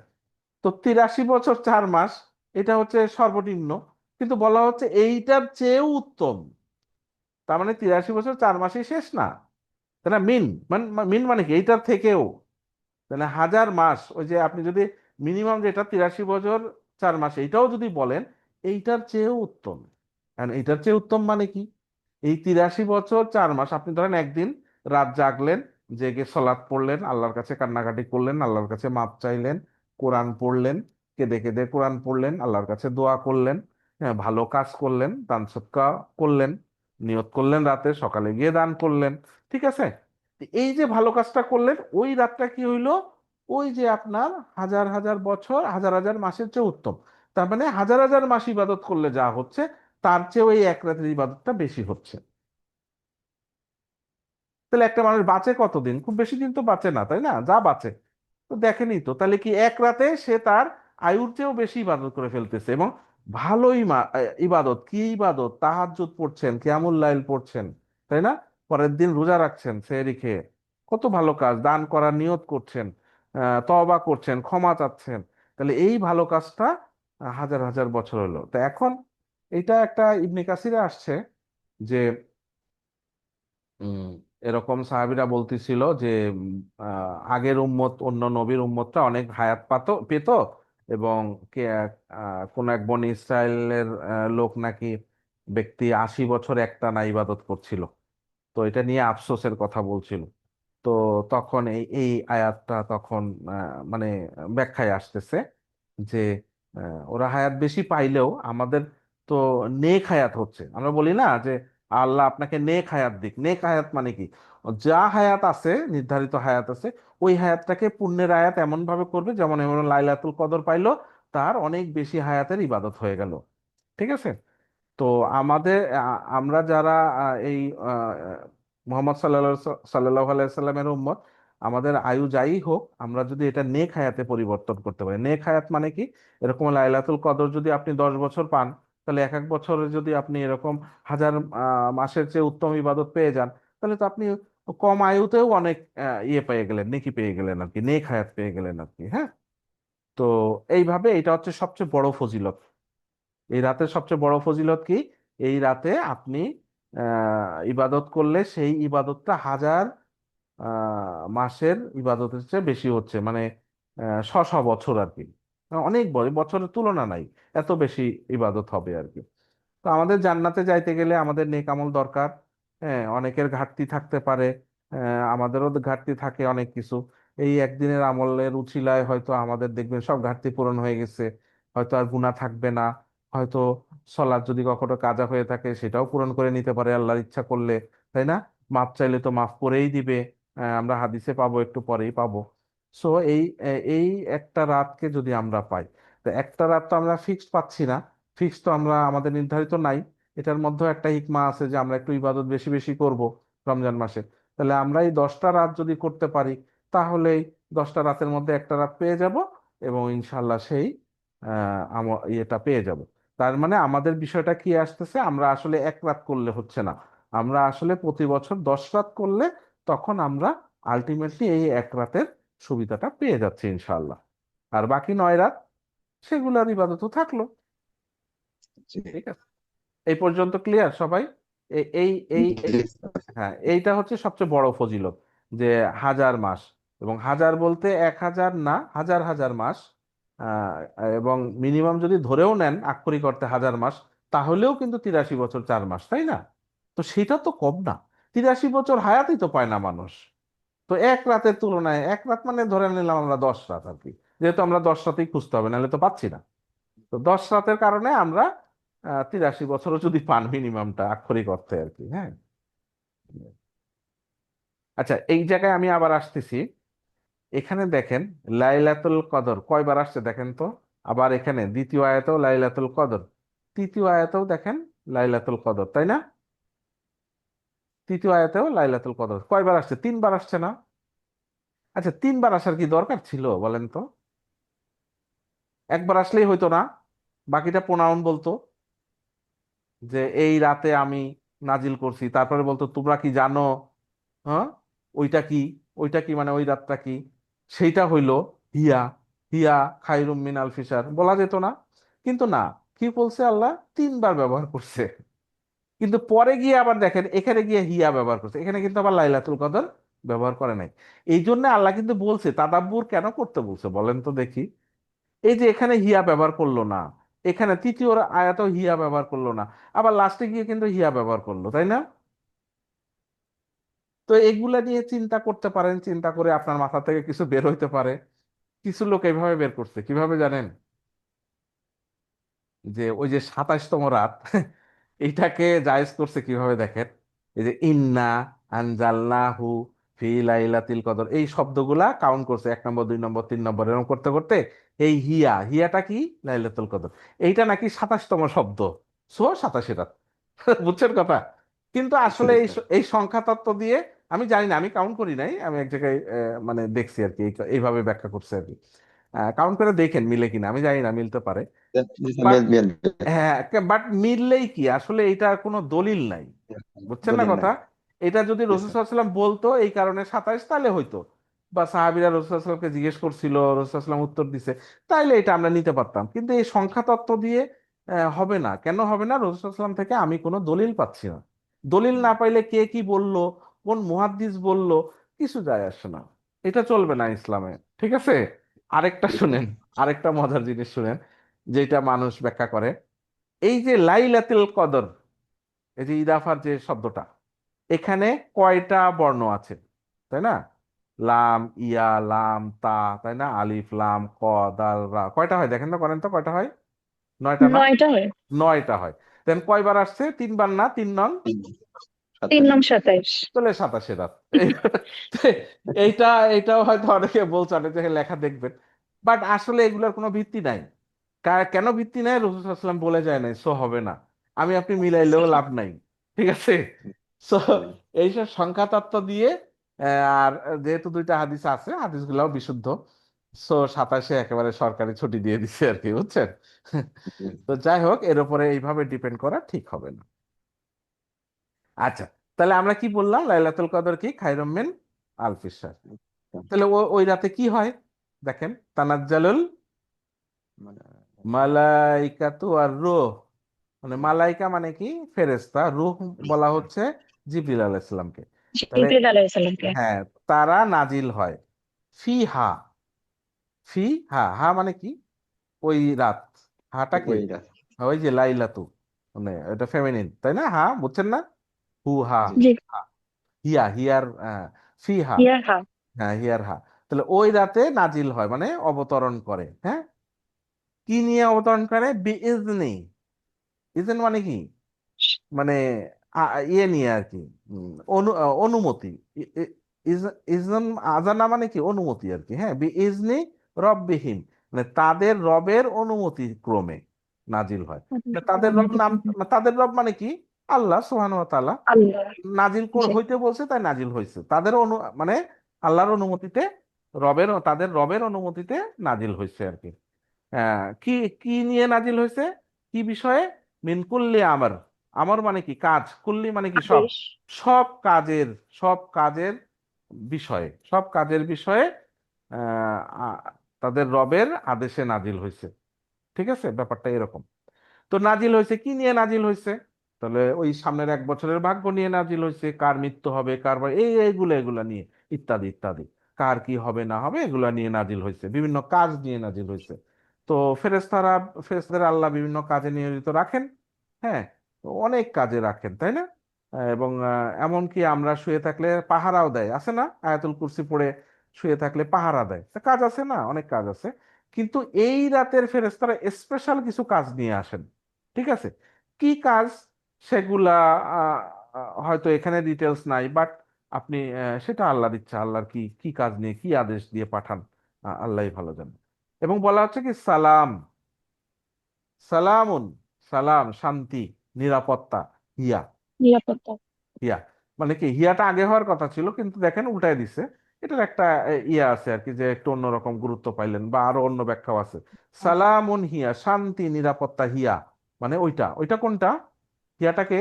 তো 83 বছর 4 মাস এটা হচ্ছে সর্বনিম্ন, কিন্তু বলা হচ্ছে এইটার চেয়েও উত্তম। তার মানে 83 বছর 4 মাসই শেষ না, তাই না? মিন মানে কি এইটার থেকেও, তাহলে হাজার মাস, ওই যে আপনি যদি মিনিমাম যেটা 83 বছর 4 মাস এইটাও যদি বলেন, এইটার চেয়েও উত্তম। আর এইটার চেয়ে উত্তম মানে কি? এই 83 বছর 4 মাস আপনি ধরেন একদিন রাত জাগলেন, জেগে সলাৎ পড়লেন, আল্লাহর কাছে কান্নাকাটি করলেন, আল্লাহর কাছে মাপ চাইলেন, কোরআন পড়লেন, কেঁদে কেঁদে কোরআন পড়লেন, আল্লাহর কাছে দোয়া করলেন, হ্যাঁ, ভালো কাজ করলেন, দান সদকা করলেন, নিয়ত করলেন রাতে, সকালে গিয়ে দান করলেন। ঠিক আছে, এই যে ভালো কাজটা করলেন, ওই রাতটা কি হইলো? ওই যে আপনার হাজার হাজার বছর, হাজার হাজার মাসের চেয়ে উত্তম। তার মানে হাজার হাজার মাস ইবাদত করলে যা হচ্ছে, তার চেয়ে ওই 1 রাতের ইবাদতটা বেশি হচ্ছে। তাহলে একটা মানুষ বাঁচে কতদিন? খুব বেশি দিন তো বাঁচে না, তাই না? যা বাঁচে, তো দেখেনি তো, তাহলে কি 1 রাতে সে তার আয়ুর চেয়েও বেশি ইবাদত করে ফেলতেছে। এবং ভালোই ইবাদত, কি ইবাদত! তাহাজ্জুদ পড়ছেন, কিয়ামুল লাইল পড়ছেন, তাই না? পরের দিন রোজা রাখছেন সেহরি খেয়ে, কত ভালো কাজ! দান করার নিয়ত করছেন, তওবা করছেন, ক্ষমা চাচ্ছেন। তাহলে এই ভালো কাজটা হাজার হাজার বছর হলো। তো এখন এটা একটা ইবনে কাসিরে আসছে যে উম, এরকম সাহাবীরা বলতেছিল যে আগের উম্মত, অন্য নবীর উম্মতটা অনেক হায়াত পেত, এবং কোন এক বনি ইসরায়েলের লোক নাকি, ব্যক্তি 80 বছর একটানা ইবাদত করছিল। তো এটা নিয়ে আফসোসের কথা বলছিল। তো তখন এই এই আয়াতটা তখন মানে ব্যাখ্যায় আসতেছে যে ওরা হায়াত বেশি পাইলেও আমাদের তো নেক হায়াত হচ্ছে। আমরা বলি না যে আল্লাহ আপনাকে নেক হায়াত দিক। নেক হায়াত মানে কি? যা হায়াত আছে, নির্ধারিত হায়াত আছে, ওই হায়াতটাকে পুণ্যের আয়াত এমন ভাবে করবে, যেমন এমন লাইলাতুল কদর পাইলো, তার অনেক বেশি হায়াতের ইবাদত হয়ে গেল। ঠিক আছে, তো আমাদের আমরা যারা এই মোহাম্মদ সাল্লাল্লাহু আলাইহি সাল্লামের উম্মত, আমাদের আয়ু যাই হোক, আমরা যদি এটা নেক হায়াতে পরিবর্তন করতে পারি। নেক হায়াত মানে কি? এরকম লাইলাতুল কদর যদি আপনি 10 বছর পান, তাহলে এক এক বছরে যদি আপনি এরকম হাজার মাসের চেয়ে উত্তম ইবাদত পেয়ে যান, তাহলে তো আপনি কম আয়ুতেও অনেক ইয়ে পেয়ে গেলেন, নেকি পেয়ে গেলেন আর কি, নেক হায়াত পেয়ে গেলেন আর কি। হ্যাঁ, তো এইভাবে এটা হচ্ছে সবচেয়ে বড় ফজিলত। এই রাতের সবচেয়ে বড় ফজিলত কি? এই রাতে আপনি ইবাদত করলে সেই ইবাদতটা হাজার মাসের ইবাদতের চেয়ে বেশি হচ্ছে, মানে শ শ বছর আর কি। অনেক বড়, বছরের তুলনা নাই, এত বেশি ইবাদত হবে আর কি। তো আমাদের জান্নাতে যাইতে গেলে আমাদের নেক আমল দরকার। হ্যাঁ, অনেকের ঘাটতি থাকতে পারে, আমাদেরও তো ঘাটতি থাকে অনেক কিছু। এই একদিনের আমলের উছিলায় হয়তো আমাদের দেখবেন সব ঘাটতি পূরণ হয়ে গেছে, হয়তো আর গুনাহ থাকবে না। হয়তো সলাৎ যদি কখনো কাজা হয়ে থাকে, সেটাও পূরণ করে নিতে পারে আল্লাহর ইচ্ছা করলে, তাই না? মাফ চাইলে তো মাফ করেই দিবে, আমরা হাদিসে পাবো, একটু পরেই পাবো। সো এই একটা রাতকে যদি আমরা পাই, তো একটা রাত তো আমরা ফিক্সড পাচ্ছি না, ফিক্স তো আমরা, আমাদের নির্ধারিত নাই। এটার মধ্যে একটা হিকমা আছে যে আমরা একটু ইবাদত বেশি বেশি করব রমজান মাসে। তাহলে আমরা এই 10টা রাত যদি করতে পারি, তাহলেই 10টা রাতের মধ্যে একটা রাত পেয়ে যাব, এবং ইনশাল্লাহ সেই ইয়েটা পেয়ে যাব। তার মানে আমাদের বিষয়টা কি আসতেছে, আমরা আসলে এক রাত করলে হচ্ছে না, আমরা আসলে প্রতি বছর 10 রাত করলে তখন আমরা আলটিমেটলি এই এক রাতের সুবিধাটা পেয়ে যাচ্ছি ইনশাল্লাহ। আর বাকি 9 রাত সেগুলোর ইবাদতও থাকলো। ঠিক আছে, এই পর্যন্ত ক্লিয়ার সবাই? এই এই এই
জি স্যার।
হ্যাঁ, এইটা হচ্ছে সবচেয়ে বড় ফজিলত, যে 1000 মাস, এবং হাজার বলতে 1000 না, হাজার হাজার মাস। আহ, এবং মিনিমাম যদি ধরেও নেন আক্ষরিক অর্থে 1000 মাস, তাহলেও কিন্তু 83 বছর 4 মাস, তাই না? তো সেটা তো কম না, 83 বছর হায়াতই তো পায় না মানুষ। তো এক রাতের তুলনায় এক রাত মানে ধরে নিলাম আমরা 10 রাত আর কি, যেহেতু আমরা 10 রাতেই খুঁজতে হবে, নাহলে তো পাচ্ছি না। তো 10 রাতের কারণে আমরা 83 বছরও যদি পান মিনিমামটা আক্ষরিক অর্থে আর কি। হ্যাঁ, আচ্ছা, এই জায়গায় আমি আবার আসতেছি। এখানে দেখেন লাইলাতুল কদর কয়বার আসছে দেখেন তো। আবার এখানে দ্বিতীয় আয়াতেও লাইলাতুল কদর, তৃতীয় আয়াতেও দেখেন লাইলাতুল কদর, তাই না? তৃতীয় আয়াতেও লাইলাতুল কদর কয়বার আসছে? 3বার আসছে না? আচ্ছা, 3বার আসার কি দরকার ছিল বলেন তো? একবার আসলেই হইতো না? বাকিটা প্রোনাউন বলতো যে এই রাতে আমি নাজিল করছি, তারপরে বলতো তোমরা কি জানো, হ্যাঁ ওইটা কি, ওইটা কি মানে ওই রাতটা কি, সেইটা হইলো হিয়া, হিয়া খায়রুম মিন আলফি শাহর, বলা যেত না? কিন্তু না, কি বলছে আল্লাহ? 3বার ব্যবহার করছে। কিন্তু পরে গিয়ে আবার দেখেন এখানে গিয়ে হিয়া ব্যবহার করছে, এখানে কিন্তু আবার লাইলাতুল কদর ব্যবহার করে নাই। এই জন্য আল্লাহ কিন্তু বলছে, তাদাব্বুর কেন করতে বলছে বলেন তো দেখি। এই যে এখানে হিয়া ব্যবহার করলো না, এখানে তৃতীয় আয়াতেও হিয়া ব্যবহার করলো না, আবার লাস্টে গিয়ে কিন্তু হিয়া ব্যবহার করলো, তাই না? তো এগুলা নিয়ে চিন্তা করতে পারেন, চিন্তা করে আপনার মাথা থেকে কিছু বের হইতে পারে। কিছু লোক এইভাবে বের করছে, কিভাবে জানেন? যে ওই যে 27তম রাত এইটাকে জায়েজ করছে কিভাবে দেখেন। এই যে ইন্না আনজালনাহু ফি লাইলাতিল কদর, এই শব্দগুলা কাউন্ট করছে, 1 নম্বর 2 নম্বর 3 নম্বর এরকম করতে করতে এই হিয়া, হিয়াটা কি? লাইলাতুল কদর। এইটা নাকি 27তম শব্দ, 87 রাত বুঝছেন কথা? কিন্তু আসলে
জি
এই
স্যার।
এই সংখ্যা তত্ত্ব দিয়ে, আমি জানি না, আমি কাউন্ট করি নাই, আমি এক জায়গায় মানে দেখছি আর কি, এইভাবে ব্যাখ্যা করছে আর কি। কাউন্ট করে দেখেন মিলে কিনা, আমি জানি না, মিলতে পারে।
জি স্যার,
বাট
মেল
হ্যাঁ, বাট মিললেই কি, আসলে এটা কোনো দলিল নাই, বুঝছেন না
দলিল
কথা?
নাই।
এটা যদি
জি
রসুল
স্যার।
সাল্লাল্লাহু আলাইহি ওয়াসাল্লাম বলতো এই কারণে 27, তাহলে হয়তো, বা সাহাবীরা রসুল সাল্লাল্লাহু আলাইহি ওয়াসাল্লামকে জিজ্ঞেস করছিল, রসুল সাল্লাল্লাহু আলাইহি ওয়াসাল্লাম উত্তর দিছে, তাইলে এটা আমরা নিতে পারতাম। কিন্তু এই সংখ্যা তত্ত্ব দিয়ে হবে না। কেন হবে না? রসুল সাল্লাল্লাহু আলাইহি ওয়াসাল্লাম থেকে আমি কোনো দলিল পাচ্ছি না। দলিল না পাইলে কে কি বলল, কোন মুহাদ্দিস বলল, কিছু যায় আসে না। এটা চলবে না ইসলামে, ঠিক আছে? আরেকটা
জি স্যার।
শুনেন, আরেকটা মজার জিনিস শুনেন, যেটা মানুষ ব্যাখ্যা করে। এই যে লাইলাতুল কদর, এই যে ইদাফার যে শব্দটা, এখানে কয়টা বর্ণ আছে, তাই না? লাম, ইয়া, লাম, তা, তাই না? আলিফ, লাম, ক, দাল, রা, কয়টা হয় দেখেন তো, করেন তো, কয়টা হয়? 9টা না?
9টা হয়।
9টা হয়। দেন কয়বার আসছে? 3বার না? 3 নং
3
27।
নং 27।
চলে 27 রাত। এইটা এইটাও হয়তো অনেকে বলছে, অনেক জায়গায় লেখা দেখবেন, বাট আসলে এগুলোর কোনো ভিত্তি নাই। কেন ভিত্তি নাই? রাসূল সাল্লাল্লাহু আলাইহি ওয়াসাল্লাম বলে যায় নাই, সো হবে না, আমি আপনি মিলাইলেও লাভ নাই, ঠিক আছে? সো
জি।
এইসব সংখ্যা তত্ত্ব দিয়ে আর যেহেতু 2টা হাদিস আছে, হাদিসগুলোও বিশুদ্ধ, সো 27-এ একেবারে সরকারি ছুটি দিয়ে দিছে আর কি, বুঝছেন?
জি।
তো যাই হোক, এর উপরে এইভাবে ডিপেন্ড করা ঠিক হবে না। আচ্ছা, তাহলে আমরা কি বললাম? লাইলাতুল কদর কি? খায়রুম মিন আলফি শাহর। তাহলে ওই রাতে কি হয় দেখেন, তানাজ্জালুল
মানে
মালাইকাতু আর রূহ, মানে মালাইকা মানে কি? ফেরেশতা। রূহ বলা হচ্ছে জিবরিল আলাইহিস সালামকে। তাহলে
জিবরিল আলাইহিস সালামকে।
হ্যাঁ, তারা নাজিল হয় ফি হা, ফি হা, হা মানে কি? ওই রাত, হাটা কি?
ওইটা।
ওই যে লাইলাতু, মানে এটা ফেমিনিন, তাই না? হা বুঝছেন না? হু হা,
জি।
জি।
হা, হিয়া, হিয়ার ফি হা,
হিয়ার হা।
হ্যাঁ হিয়ার হা। তাহলে ওই রাতে নাজিল হয় মানে অবতরণ করে। হ্যাঁ, কি নিয়ে অবতরণ করে? বি ইজনি, ইজেন মানে কি? মানে ইয়ে নিয়ে আর কি, অনুমতি। ই- ই- ইজন, আজানা মানে কি? অনুমতি আর কি। হ্যাঁ, বি ইজনি রব্বিহিম, মানে তাদের রবের অনুমতি ক্রমে। নাজিল হয়। তাদের রব নাম, তাদের রব মানে কি? আল্লাহ সুবহানাহু ওয়া তাআলা
আল্লাহ।
নাজিল
জি।
হইতে বলছে, তাই নাজিল হয়েছে তাদের মানে আল্লাহর অনুমতিতে, তাদের রবের অনুমতিতে নাজিল হয়েছে আর কি। কি কি নিয়ে নাজিল হয়েছে, কি বিষয়ে? মিন কুল্লি আমর। আমর মানে কি? কাজ। কুল্লি মানে কি? সব।
আদেশ।
সব কাজের, সব কাজের বিষয়ে, সব কাজের বিষয়ে আহ আ- তাদের রবের আদেশে নাজিল হয়েছে। ঠিক আছে, ব্যাপারটা এরকম। তো নাজিল হয়েছে কি নিয়ে নাজিল হয়েছে? তাহলে ওই সামনের 1 বছরের ভাগ্য নিয়ে নাজিল হয়েছে, কার মৃত্যু হবে, কার এগুলা নিয়ে, ইত্যাদি ইত্যাদি, কার কি হবে না হবে এগুলা নিয়ে নাজিল হয়েছে, বিভিন্ন কাজ নিয়ে নাজিল হয়েছে। তো ফেরেশতাদের আল্লাহ বিভিন্ন কাজে নিয়োজিত রাখেন। হ্যাঁ, তো অনেক কাজে রাখেন, তাই না? এবং এমনকি আমরা শুয়ে থাকলে পাহারাও দেয়, আছে না? আয়াতুল কুরসি পড়ে শুয়ে থাকলে পাহারা দেয়, তা কাজ আছে না? অনেক কাজ আছে। কিন্তু এই রাতের ফেরেশতারা স্পেশাল কিছু কাজ নিয়ে আসেন। ঠিক আছে, কি কাজ সেগুলা আহ, হয়তো এখানে ডিটেলস নাই, বাট আপনি সেটা আল্লাহর ইচ্ছা, আল্লাহর কি কি কাজ নিয়ে কি আদেশ দিয়ে পাঠান, আল্লাহই ভালো জানেন। এবং বলা হচ্ছে কি সালাম, সালামুন, সালাম শান্তি, নিরাপত্তা, হিয়া,
নিরাপত্তা।
হিয়া মানে কি? হিয়াটা আগে হওয়ার কথা ছিল, কিন্তু দেখেন উল্টায় দিছে। এটার একটা ইয়া আছে আর কি, যে একটু অন্যরকম গুরুত্ব পাইলেন, বা আরো অন্য ব্যাখ্যাও আছে। সালামুন হিয়া, শান্তি নিরাপত্তা, হিয়া মানে ওইটা। ওইটা কোনটা? হিয়াটাকে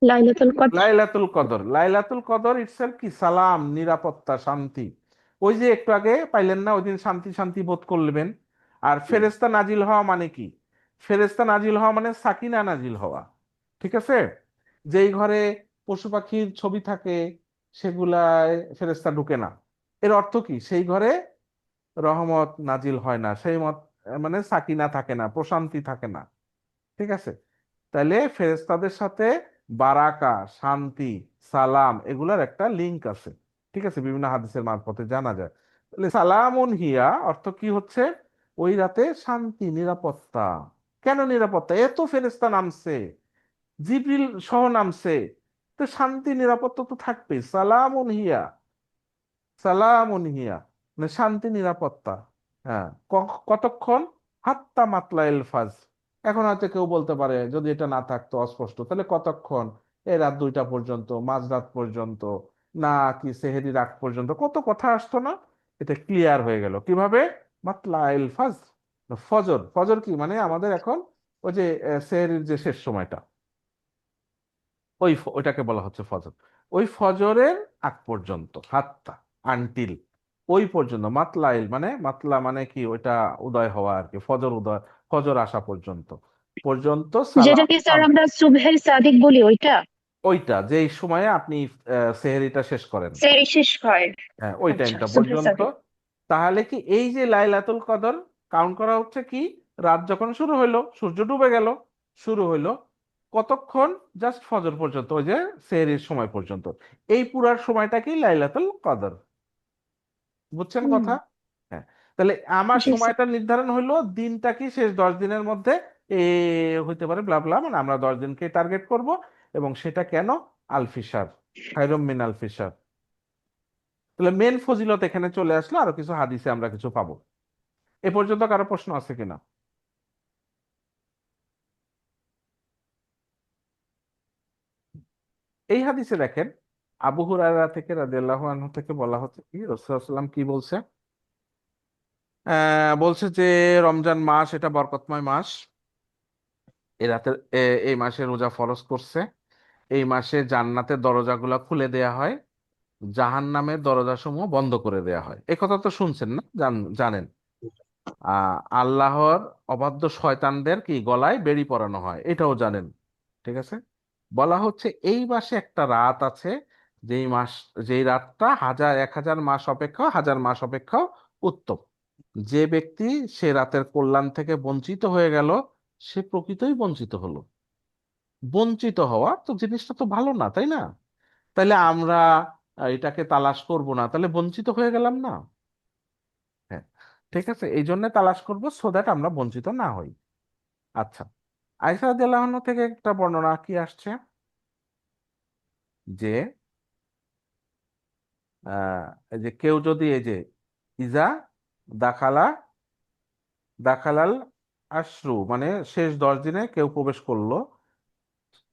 লাইলাতুল কদর।
লাইলাতুল কদর। লাইলাতুল কদর ইটসেলফ কি? সালাম, নিরাপত্তা, শান্তি। ওই যে একটু আগে পাইলেন না, ওই দিন শান্তি শান্তি বোধ করবেন। আর ফেরেশতা নাজিল হওয়া মানে কি? ফেরেশতা নাজিল হওয়া মানে সাকিনা নাজিল হওয়া। ঠিক আছে, যেই ঘরে পশু পাখির ছবি থাকে সেগুলায় ফেরেশতা ঢুকে না। এর অর্থ কি? সেই ঘরে রহমত নাজিল হয় না, সেই মানে সাকিনা থাকে না, প্রশান্তি থাকে না। ঠিক আছে, তাহলে ফেরেশতাদের সাথে বারাকা, শান্তি, সালাম এগুলার একটা লিংক আছে। ঠিক আছে, বিভিন্ন হাদিসের মারফতে জানা যায়। তাহলে সালামুন হিয়া অর্থ কি হচ্ছে? ওই রাতে শান্তি, নিরাপত্তা। কেন নিরাপত্তা? এত ফেরেশতা নামছে, জিবরিল সহ নামছে, তো শান্তি নিরাপত্তা তো থাকবেই। সালামুন হিয়া, সালামুন হিয়া মানে শান্তি নিরাপত্তা। হ্যাঁ, কতক্ষণ? হাত্তা মাতলাইল ফাজ। এখন হয়তো কেউ বলতে পারে যদি এটা না থাকতো অস্পষ্ট, তাহলে কতক্ষণ? এই রাত 2টা পর্যন্ত, মাঝরাত পর্যন্ত, না কি সেহেরি রাত পর্যন্ত, কত কথা আসতো না? এটা ক্লিয়ার হয়ে গেল কিভাবে? মাতলাইল ফাজ, ফজর। ফজর কি মানে? আমাদের এখন ওই যে সেহেরির যে শেষ সময়টা, ওইটাকে বলা হচ্ছে ফজর। ওই ফজরের আগ পর্যন্ত, হাত্তা, আনটিল, ওই পর্যন্ত। মাতলাইল মানে, মাতলা মানে কি? ওইটা উদয় হওয়া আর কি, ফজর উদয়, ফজর আসা পর্যন্ত, পর্যন্ত সালাম
যেটাকে স্যার
শান্তি।
আমরা সুবহে সাদিক বলি, ওইটা
ওইটা যেই সময়ে আপনি সেহেরিটা শেষ করেন,
সেহরি শেষ হয়।
হ্যাঁ ওই
আচ্ছা,
টাইমটা
সুবহে
পর্যন্ত।
সাদিক।
তাহলে কি এই যে লাইলাতুল কদর কাউন্ট করা হচ্ছে কি? রাত যখন শুরু হইলো, সূর্য ডুবে গেল, শুরু হইলো কতক্ষণ? জাস্ট ফজর পর্যন্ত, ওই যে সেহরির সময় পর্যন্ত। এই পুরার সময়টাকেই লাইলাতুল কদর। বুঝছেন
হুম।
কথা? হ্যাঁ, তাহলে আমার
জি স্যার।
সময়টা নির্ধারণ হইলো দিনটা কি? শেষ 10 দিনের মধ্যে এ হইতে পারে ব্লা ব্লা, মানে আমরা 10 দিনকে টার্গেট করব। এবং সেটা কেন? আলফিসার, খায়রুম মিন আলফিসার। তাহলে মেন ফজিলত এখানে চলে আসলো, আরো কিছু হাদিসে আমরা কিছু পাবো। এ পর্যন্ত কারো প্রশ্ন আছে কিনা? এই হাদিসে দেখেন, আবু হুরায়রা থেকে রাদিয়াল্লাহু আনহু থেকে বলা হচ্ছে কি, রাসূলুল্লাহ সাল্লাল্লাহু আলাইহি ওয়াসাল্লাম কি বলছে? বলছে যে রমজান মাস এটা বরকতময় মাস। এই রাতে এই মাসে রোজা ফরজ করছে। এই মাসে জান্নাতের দরজাগুলো খুলে দেয়া হয়, জাহান্নামের দরজাসমূহ বন্ধ করে দেয়া হয়। এই কথা তো শুনছেন না? জানেন। আল্লাহর অবাধ্য শয়তানদের কি গলায় বেড়ি পরানো হয়, এটাও জানেন। ঠিক আছে, বলা হচ্ছে এই মাসে একটা রাত আছে, যেই মাস, যেই রাতটা 1000 1000 মাস অপেক্ষা, 1000 মাস অপেক্ষাও উত্তম। যে ব্যক্তি সে রাতের কল্যাণ থেকে বঞ্চিত হয়ে গেল, সে প্রকৃতই বঞ্চিত হলো। বঞ্চিত হওয়া তো জিনিসটা তো ভালো না, তাই না? তাইলে আমরা এটাকে তালাশ করব না, তাহলে বঞ্চিত হয়ে গেলাম না? হ্যাঁ, ঠিক আছে, এই জন্য তালাশ করব, সো দ্যাট আমরা বঞ্চিত না হই। আচ্ছা, আয়েশা রাদিয়াল্লাহু আনহা থেকে একটা বর্ণনা কি আসছে, যে এই যে কেউ যদি এই যে ইজা দাখালা দাখালাল আশরু মানে শেষ 10 দিনে কেউ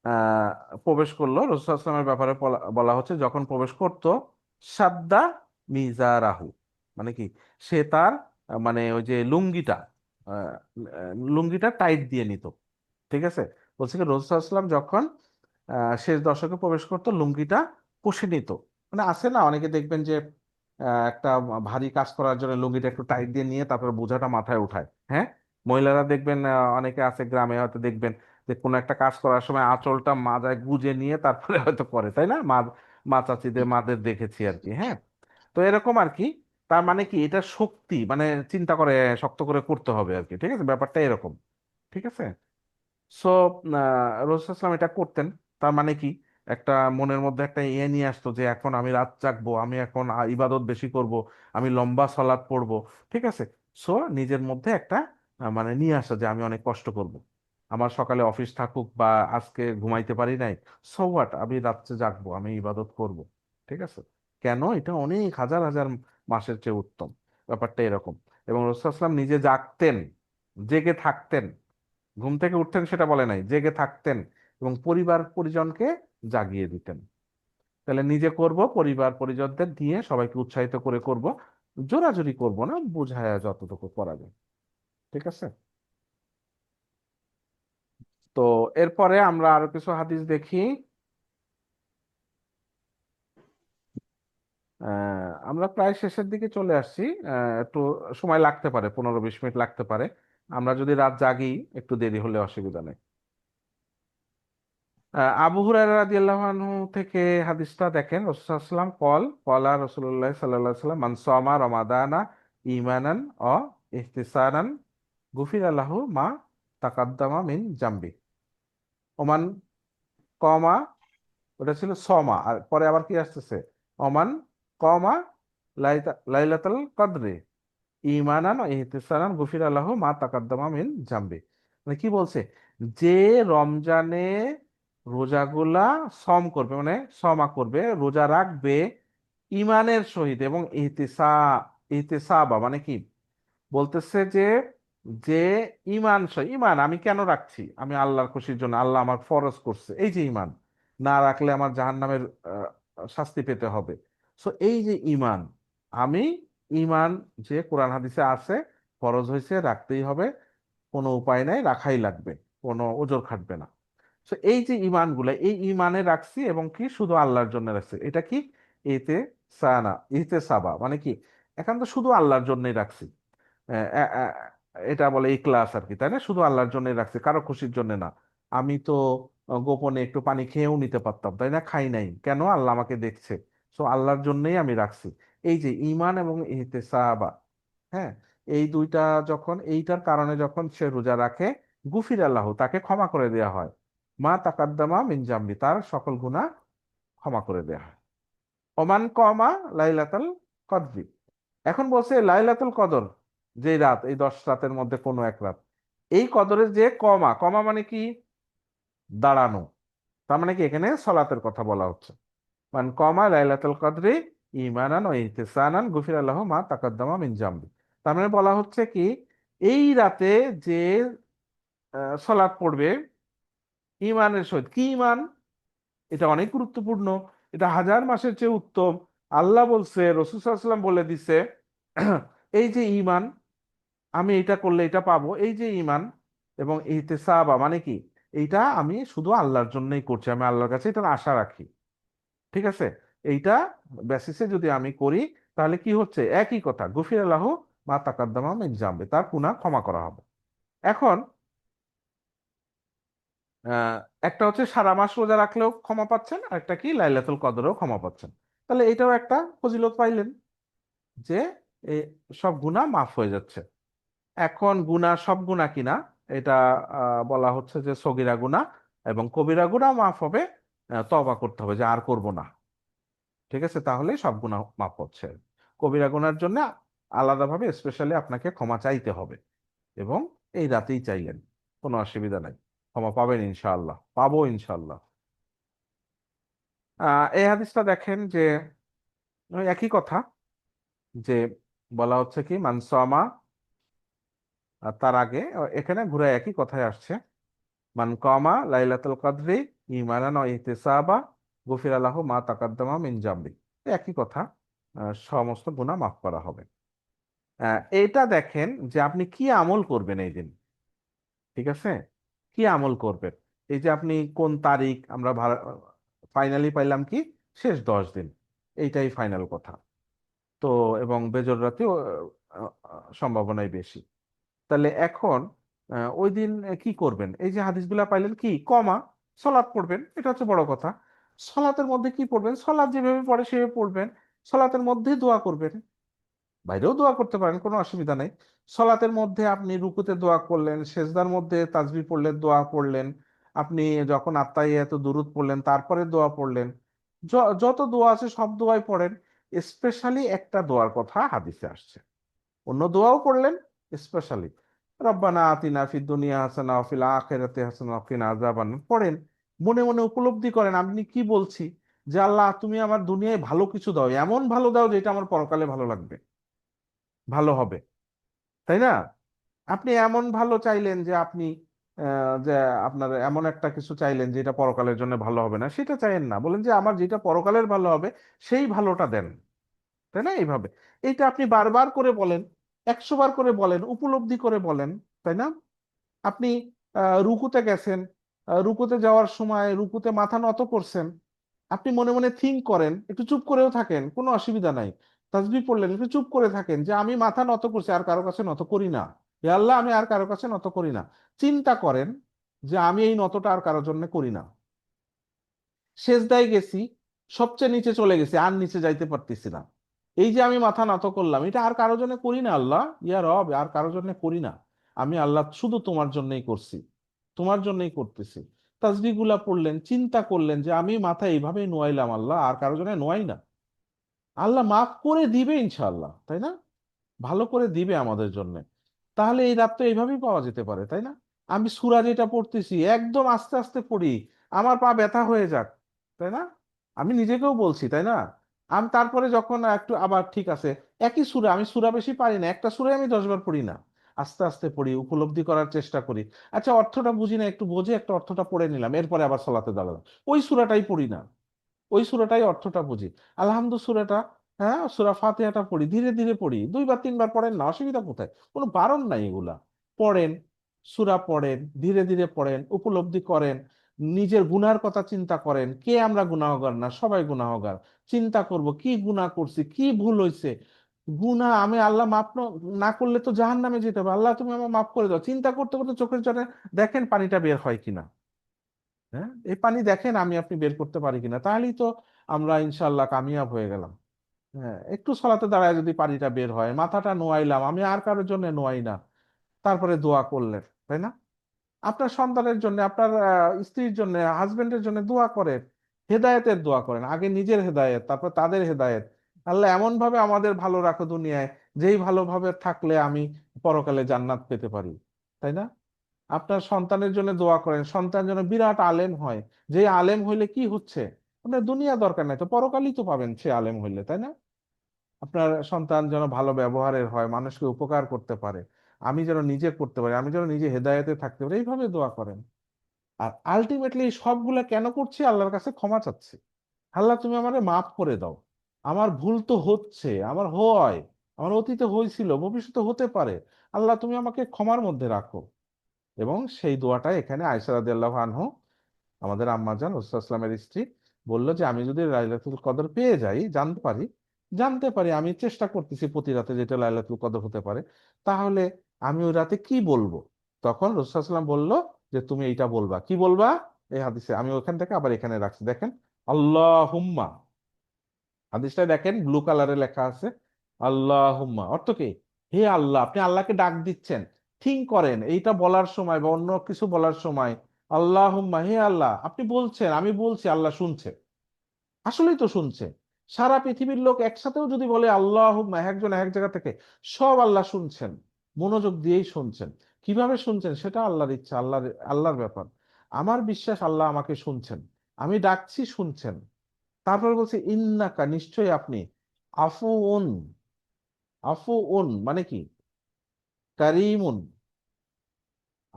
আহ প্রবেশ করলো, রাসূল সাল্লাল্লাহু আলাইহি ওয়াসাল্লামের ব্যাপারে বলা হচ্ছে যখন প্রবেশ করতো সাদ্দা মিজারাহু, মানে কি সে তার মানে ওই যে আহ, লুঙ্গিটা টাইট দিয়ে নিত। ঠিক আছে, বলছে কি রাসূল সাল্লাল্লাহু আলাইহি ওয়াসাল্লাম যখন শেষ দশকে প্রবেশ করতো লুঙ্গিটা কষে নিত। মানে আছে না, অনেকে দেখবেন যে একটা ভারী কাজ করার জন্য লুঙ্গিটা একটু টাইট দিয়ে নিয়ে তারপর বোঝাটা মাথায় উঠায়। হ্যাঁ, মহিলারা দেখবেন অনেকে আছে গ্রামে হয়তো দেখবেন যে কোনো একটা কাজ করার সময় আঁচলটা মাথায় গুজে নিয়ে তারপরে হয়তো করে, তাই না? মা চাচিদের মাদের দেখেছি আর কি। হ্যাঁ, তো এরকম আর কি। তার মানে কি এটা শক্তি, মানে চিন্তা করে শক্ত করে করতে হবে আর কি। ঠিক আছে, ব্যাপারটা এরকম। ঠিক আছে। সো রসুলাম এটা করতেন। তার মানে কি একটা মনের মধ্যে একটা নিয়ে আসতো যে এখন আমি রাত জাগবো, আমি এখন ইবাদত বেশি করব, আমি লম্বা সালাত পড়বো। ঠিক আছে। সো নিজের মধ্যে একটা মানে নিয়ে আসা যে আমি অনেক কষ্ট করব, আমার সকালে অফিস থাকুক বা আজকে ঘুমাইতে পারি নাই, সো হোয়াট, আমি রাত্রে জাগবো, আমি ইবাদত করব। ঠিক আছে। কেন? এটা অনেক হাজার হাজার মাসের চেয়ে উত্তম। ব্যাপারটা এরকম। এবং রসুলাম নিজে জাগতেন, জেগে থাকতেন, ঘুম থেকে উঠতেন সেটা বলে নাই, জেগে থাকতেন এবং পরিবার পরিজনকে জাগিয়ে দিতেন। তাহলে নিজে করব, পরিবার পরিজনদের দিয়ে সবাইকে উৎসাহিত করে করব, জোরাজুরি করব না, বুঝায়া যতটুকু করা যায়। ঠিক আছে। তো এরপরে আমরা আরো কিছু হাদিস দেখি। আমরা প্রায় শেষের দিকে চলে আসছি। একটু সময় লাগতে পারে, 15-20 মিনিট লাগতে পারে। আমরা যদি রাত জাগি একটু দেরি হলে অসুবিধা নেই। আবু হুরায়রা রাদিয়াল্লাহু আনহু থেকে হাদিসটা দেখেন, রাসূলুল্লাহ সাল্লাল্লাহু আলাইহি ওয়াসাল্লাম কলা রাসূলুল্লাহ সাল্লাল্লাহু আলাইহি ওয়াসাল্লাম মান সামা রমাদানা ঈমানান ও ইহতিসাবান গুফিরা লাহু মা তাকাদ্দামা মিন জামবি। ওমান কমা, ওটা ছিল সমা, আর পরে আবার কি আসতেছে, ওমান কমা লাইলাতুল কদরে ঈমানান ও ইহতিসাবান গুফিরা লাহু মা তাকাদ্দামা মিন জামবি। মানে কি বলছে, যে রমজানে রোজাগুলা সম করবে, মানে সমা করবে, রোজা রাখবে ইমানের সহিত এবং ইহতিসাবা মানে কি বলতেছে যে যে ইমান আমি কেন রাখছি, আমি আল্লাহর খুশির জন্য, আল্লাহ আমার ফরজ করছে, এই যে ইমান, না রাখলে আমার জাহান্নামের শাস্তি পেতে হবে। সো এই যে ইমান, আমি ইমান যে কোরআন হাদিসে আছে, ফরজ হয়েছে, রাখতেই হবে, কোনো উপায় নাই, রাখাই লাগবে, কোনো ওজর খাটবে না। তো এই যে ইমানগুলো, এই ইমানে রাখছি এবং কি শুধু আল্লাহর জন্য রাখছি, এটা কি এতে সানা ইতে সাবা মানে কি একান্ত শুধু আল্লাহর জন্যই রাখছি। আহ, আহ, আহ, এটা বলে ইখলাস আর কি, তাই না? শুধু আল্লাহর জন্যই রাখছি, কারো খুশির জন্য না। আমি তো গোপনে একটু পানি খেয়েও নিতে পারতাম, তাই না? খাই নাই কেন? আল্লাহ আমাকে দেখছে। সো আল্লাহর জন্যই আমি রাখছি। এই যে ইমান এবং ইহতেসাবা, হ্যাঁ, এই দুইটা যখন এইটার কারণে যখন সে রোজা রাখে, গুফির আল্লাহ, তাকে ক্ষমা করে দেয়া হয়, মা তাকাদ্দামা মিন জামবি, তার সকল গুনাহ ক্ষমা করে দেয়া হয়। ওমান কমা লাইলাতুল কদরি, এখন বলছে লাইলাতুল কদর, যে রাত, এই 10 রাতের মধ্যে কোনো এক রাত, এই কদরের যে কমা, কমা মানে কি দাঁড়ানো, তার মানে কি এখানে সলাতের কথা বলা হচ্ছে। মান কমা লাইলাতুল কদরি ঈমানান ও ইহতিসাবান গুফিরা লাহু মা তাকাদ্দামা মিন জামবি। তার মানে বলা হচ্ছে কি এই রাতে যে সলাৎ পড়বে ইমানের সহিত, কি ইমান? এটা অনেক গুরুত্বপূর্ণ, এটা হাজার মাসের চেয়ে উত্তম। আল্লাহ বলছে, রাসূল সাল্লাল্লাহু আলাইহি ওয়াসাল্লাম বলে দিছে এই যে ইমান, আমি এটা করলে এটা পাবো, এই যে ইমান এবং ইহতিসাবা মানে কি এইটা আমি শুধু আল্লাহর জন্যই করছি, আমি আল্লাহর কাছে এটার আশা রাখি। ঠিক আছে। এইটা বেসিসে যদি আমি করি, তাহলে কি হচ্ছে, একই কথা, গুফির লাহু মা তাকাদ্দামা মিন জামবি, তার গুনাহ ক্ষমা করা হবে। এখন আহ একটা হচ্ছে সারা মাস রোজা রাখলেও ক্ষমা পাচ্ছেন, আর একটা কি লাইলাতুল কদরেও ক্ষমা পাচ্ছেন। তাহলে এটাও একটা ফজিলত পাইলেন যে এ সব গুনাহ মাফ হয়ে যাচ্ছে। এখন গুনাহ সব গুনাহ কিনা এটা বলা হচ্ছে যে সগীরা গুনাহ এবং কবিরা গুনাহ মাফ হবে, তওবা করতে হবে যে আর করব না। ঠিক আছে, তাহলে সব গুনাহ মাফ হচ্ছে। কবিরা গুনার জন্য আলাদাভাবে স্পেশালি আপনাকে ক্ষমা চাইতে হবে, এবং এই রাতেই চাইলেন, কোনো অসুবিধা নাই, ক্ষমা পাবেন ইনশাআল্লাহ, পাবো ইনশাআল্লাহ। এই হাদিসটা দেখেন যে ওই একই কথা, যে বলা হচ্ছে কি মান সামা আর তার আগে এখানে ঘুরে একই কথায় আসছে, মান কামা লাইলাতুল কদরি ঈমানান ওয়া ইহতিসাবা গুফিরা লাহু মা তাকাদ্দামা মিন জামবি। একই কথা, সমস্ত গুনাহ মাফ করা হবে। এটা দেখেন যে আপনি কি আমল করবেন এই দিন, ঠিক আছে? কি আমল করবেন? এই যে আপনি কোন তারিখ আমরা ফাইনালি পাইলাম কি, শেষ 10 দিন, এইটাই ফাইনাল কথা। তো এবং বেজর রাতেও সম্ভাবনাই বেশি। তাহলে এখন ওই দিন কি করবেন? এই যে হাদিসগুলা পাইলেন, কি কমা সলাৎ পড়বেন, এটা হচ্ছে বড় কথা। সলাতের মধ্যে কি পড়বেন? সলাৎ যেভাবে পড়ে সেভাবে পড়বেন। সলাতের মধ্যে দোয়া করবেন, বাইরেও দোয়া করতে পারেন, কোনো অসুবিধা নেই। সলাতের মধ্যে আপনি রুকুতে দোয়া করলেন, সেজদার মধ্যে তাসবিহ পড়লেন, দোয়া পড়লেন, আপনি যখন আত্তাহিয়াতু দুরূদ পড়লেন তারপরে দোয়া পড়লেন, যত দোয়া আছে সব দোয়াই পড়েন। স্পেশালি একটা দোয়ার কথা হাদিসে আসছে, অন্য দোয়াও পড়লেন, স্পেশালি রব্বানা আতিনা ফিদ দুনিয়া হাসানা ওয়া ফিল আখিরাতি হাসানা ওয়া কিনা আযাবান পড়েন। মনে মনে উপলব্ধি করেন আমি কি বলছি, যে আল্লাহ তুমি আমার দুনিয়ায় ভালো কিছু দাও, এমন ভালো দাও যেটা আমার পরকালে ভালো লাগবে, ভালো হবে, তাই না? আপনি এমন ভালো চাইলেন যে আপনি যে আপনার এমন একটা কিছু চাইলেন যেটা পরকালের জন্য ভালো হবে না, সেটা চাইেন না, বলেন যে আমার যেটা পরকালের ভালো হবে সেই ভালোটা দেন, তাই না? এইভাবে এইটা আপনি বারবার করে বলেন, 100 বার করে বলেন, উপলব্ধি করে বলেন, তাই না? আপনি রুকুতে গেছেন, রুকুতে যাওয়ার সময় রুকুতে মাথা নত করছেন, আপনি মনে মনে থিঙ্ক করেন, একটু চুপ করেও থাকেন, কোনো অসুবিধা নাই। তাসবিহ পড়লেন, একটু চুপ করে থাকেন যে আমি মাথা নত করছি, আর কারো কাছে নত করি না, হে আল্লাহ আমি আর কারো কাছে নত করি না। চিন্তা করেন যে আমি এই নতটা আর কারোর জন্য করি না। সেজদায় গেছি, সবচেয়ে নিচে চলে গেছি, আর নিচে যাইতে পারতেছি না, এই যে আমি মাথা নত করলাম, এটা আর কারোর জন্য করি না আল্লাহ, ইয়া রব আর কারোর জন্য করি না, আমি আল্লাহ শুধু তোমার জন্যই করছি, তোমার জন্যই করতেছি। তাসবিহ গুলা পড়লেন, চিন্তা করলেন যে আমি মাথা এইভাবেই নোয়াইলাম আল্লাহ, আর কারোর জন্য নোয়াই না, আল্লাহ মাফ করে দিবে ইনশাআল্লাহ, তাই না? ভালো করে দিবে আমাদের জন্য। তাহলে এই রাত তো এইভাবেই পাওয়া যেতে পারে, তাই না? আমি সূরা যেটা পড়তেছি একদম আস্তে আস্তে পড়ি, আমার পা ব্যথা হয়ে যাক, তাই না? আমি নিজেকেও বলছি, তাই না? আমি তারপরে যখন একটু আবার ঠিক আছে, একই সূরা, আমি সূরা বেশি পারি না, একটা সূরাই আমি 10 বার পড়ি না, আস্তে আস্তে পড়ি, উপলব্ধি করার চেষ্টা করি। আচ্ছা অর্থটা বুঝি না, একটু বুঝে একটা অর্থটা পড়ে নিলাম, এরপরে আবার সালাতে দাঁড়ালাম, ওই সূরাটাই পড়ি না, ওই সূরাটাই অর্থটা বুঝি। আলহামদু সূরাটা, হ্যাঁ সূরা ফাতিহাটা পড়ি, ধীরে ধীরে পড়ি, 2 বার 3 বার পড়েন না, অসুবিধা কোথায়? কোনো বারণ নাই, এগুলা পড়েন, সূরা পড়েন, ধীরে ধীরে পড়েন, উপলব্ধি করেন, নিজের গুনার কথা চিন্তা করেন, কে আমরা গুনাহগার না? সবাই গুনাহগার। চিন্তা করব কি গুনাহ করছি, কি ভুল হয়েছে, গুনাহ আমি আল্লাহ মাফ না করলে তো জাহান্নামে যেতে হবে, আল্লাহ তুমি আমার মাফ করে দাও, চিন্তা করতে করতে চোখের জলে দেখেন পানিটা বের হয় কিনা, হ্যাঁ এই পানি দেখেন আমি আপনি বের করতে পারি কিনা, তাহলেই তো আমরা ইনশাল্লাহ কামিয়াব হয়ে গেলাম। হ্যাঁ একটু সলাতে দাঁড়ায় যদি পানিটা বের হয়, মাথাটা নোয়াইলাম, আমি আর কারোর জন্য নোয়াই না, তারপরে দোয়া করলেন, তাই না? আপনার সন্তানের জন্য, আপনার স্ত্রীর জন্য, হাজবেন্ডের জন্য দোয়া করেন, হেদায়েতের দোয়া করেন, আগে নিজের হেদায়েত তারপর তাদের হেদায়েত। আল্লাহ এমন ভাবে আমাদের ভালো রাখো দুনিয়ায়, যেই ভালোভাবে থাকলে আমি পরকালে জান্নাত পেতে পারি, তাই না? আপনার সন্তানের জন্য দোয়া করেন, সন্তান যেন বিরাট আলেম হয়, যে আলেম হইলে কি হচ্ছে, আপনার দুনিয়া দরকার নাই তো, পরকালই তো পাবেন সে আলেম হইলে, তাই না? আপনার সন্তান যেন ভালো ব্যবহারের হয়, মানুষকে উপকার করতে পারে, আমি যেন নিজে করতে পারি, আমি যেন নিজে হেদায়েতে থাকতে পারি, এইভাবে দোয়া করেন। আর আলটিমেটলি সবগুলা কেন করছি? আল্লাহর কাছে ক্ষমা চাচ্ছি, আল্লাহ তুমি আমারে মাফ করে দাও, আমার ভুল তো হচ্ছে, আমার হয়, আমার অতীতে হয়েছিল, ভবিষ্যতে হতে পারে, আল্লাহ তুমি আমাকে ক্ষমার মধ্যে রাখো। এবং সেই দোয়াটাই এখানে আয়েশা রাদিয়াল্লাহু আনহু, আমাদের আম্মাজান রাসূলুল্লাহ সাল্লাল্লাহু আলাইহি ওয়াসাল্লামের স্ত্রী, বললো যে আমি যদি লাইলাতুল কদর পেয়ে যাই, জানতে পারি আমি চেষ্টা করতেছি প্রতি রাতে যেটা লাইলাতুল কদর হতে পারে, তাহলে আমি ওই রাতে কি বলবো? তখন রাসূলুল্লাহ সাল্লাল্লাহু আলাইহি ওয়াসাল্লাম বললো যে তুমি এইটা বলবা, কি বলবা? এই হাদিসে আমি ওখান থেকে আবার এখানে রাখছি, দেখেন, আল্লাহুম্মা, হাদিসটা দেখেন ব্লু কালারে লেখা আছে, আল্লাহুম্মা অর্থ কি? হে আল্লাহ, আপনি আল্লাহকে ডাক দিচ্ছেন, থিঙ্ক করেন এইটা বলার সময় বা অন্য কিছু বলার সময়, আল্লাহুম্মা হে আল্লাহ, আপনি বলছেন, আমি বলছি, আল্লাহ শুনছে, আসলেই তো শুনছে। সারা পৃথিবীর লোক একসাথেও যদি বলে আল্লাহুম্মা, একজন এক জায়গা থেকে, সব আল্লাহ শুনছেন, মনোযোগ দিয়েই শুনছেন। কিভাবে শুনছেন সেটা আল্লাহর ইচ্ছা, আল্লাহর ব্যাপার। আমার বিশ্বাস আল্লাহ আমাকে শুনছেন, আমি ডাকছি, শুনছেন। তারপর বলছে ইন্নাকা, নিশ্চয়ই আপনি, আফুউন, আফুউন মানে কি? কারিমুন,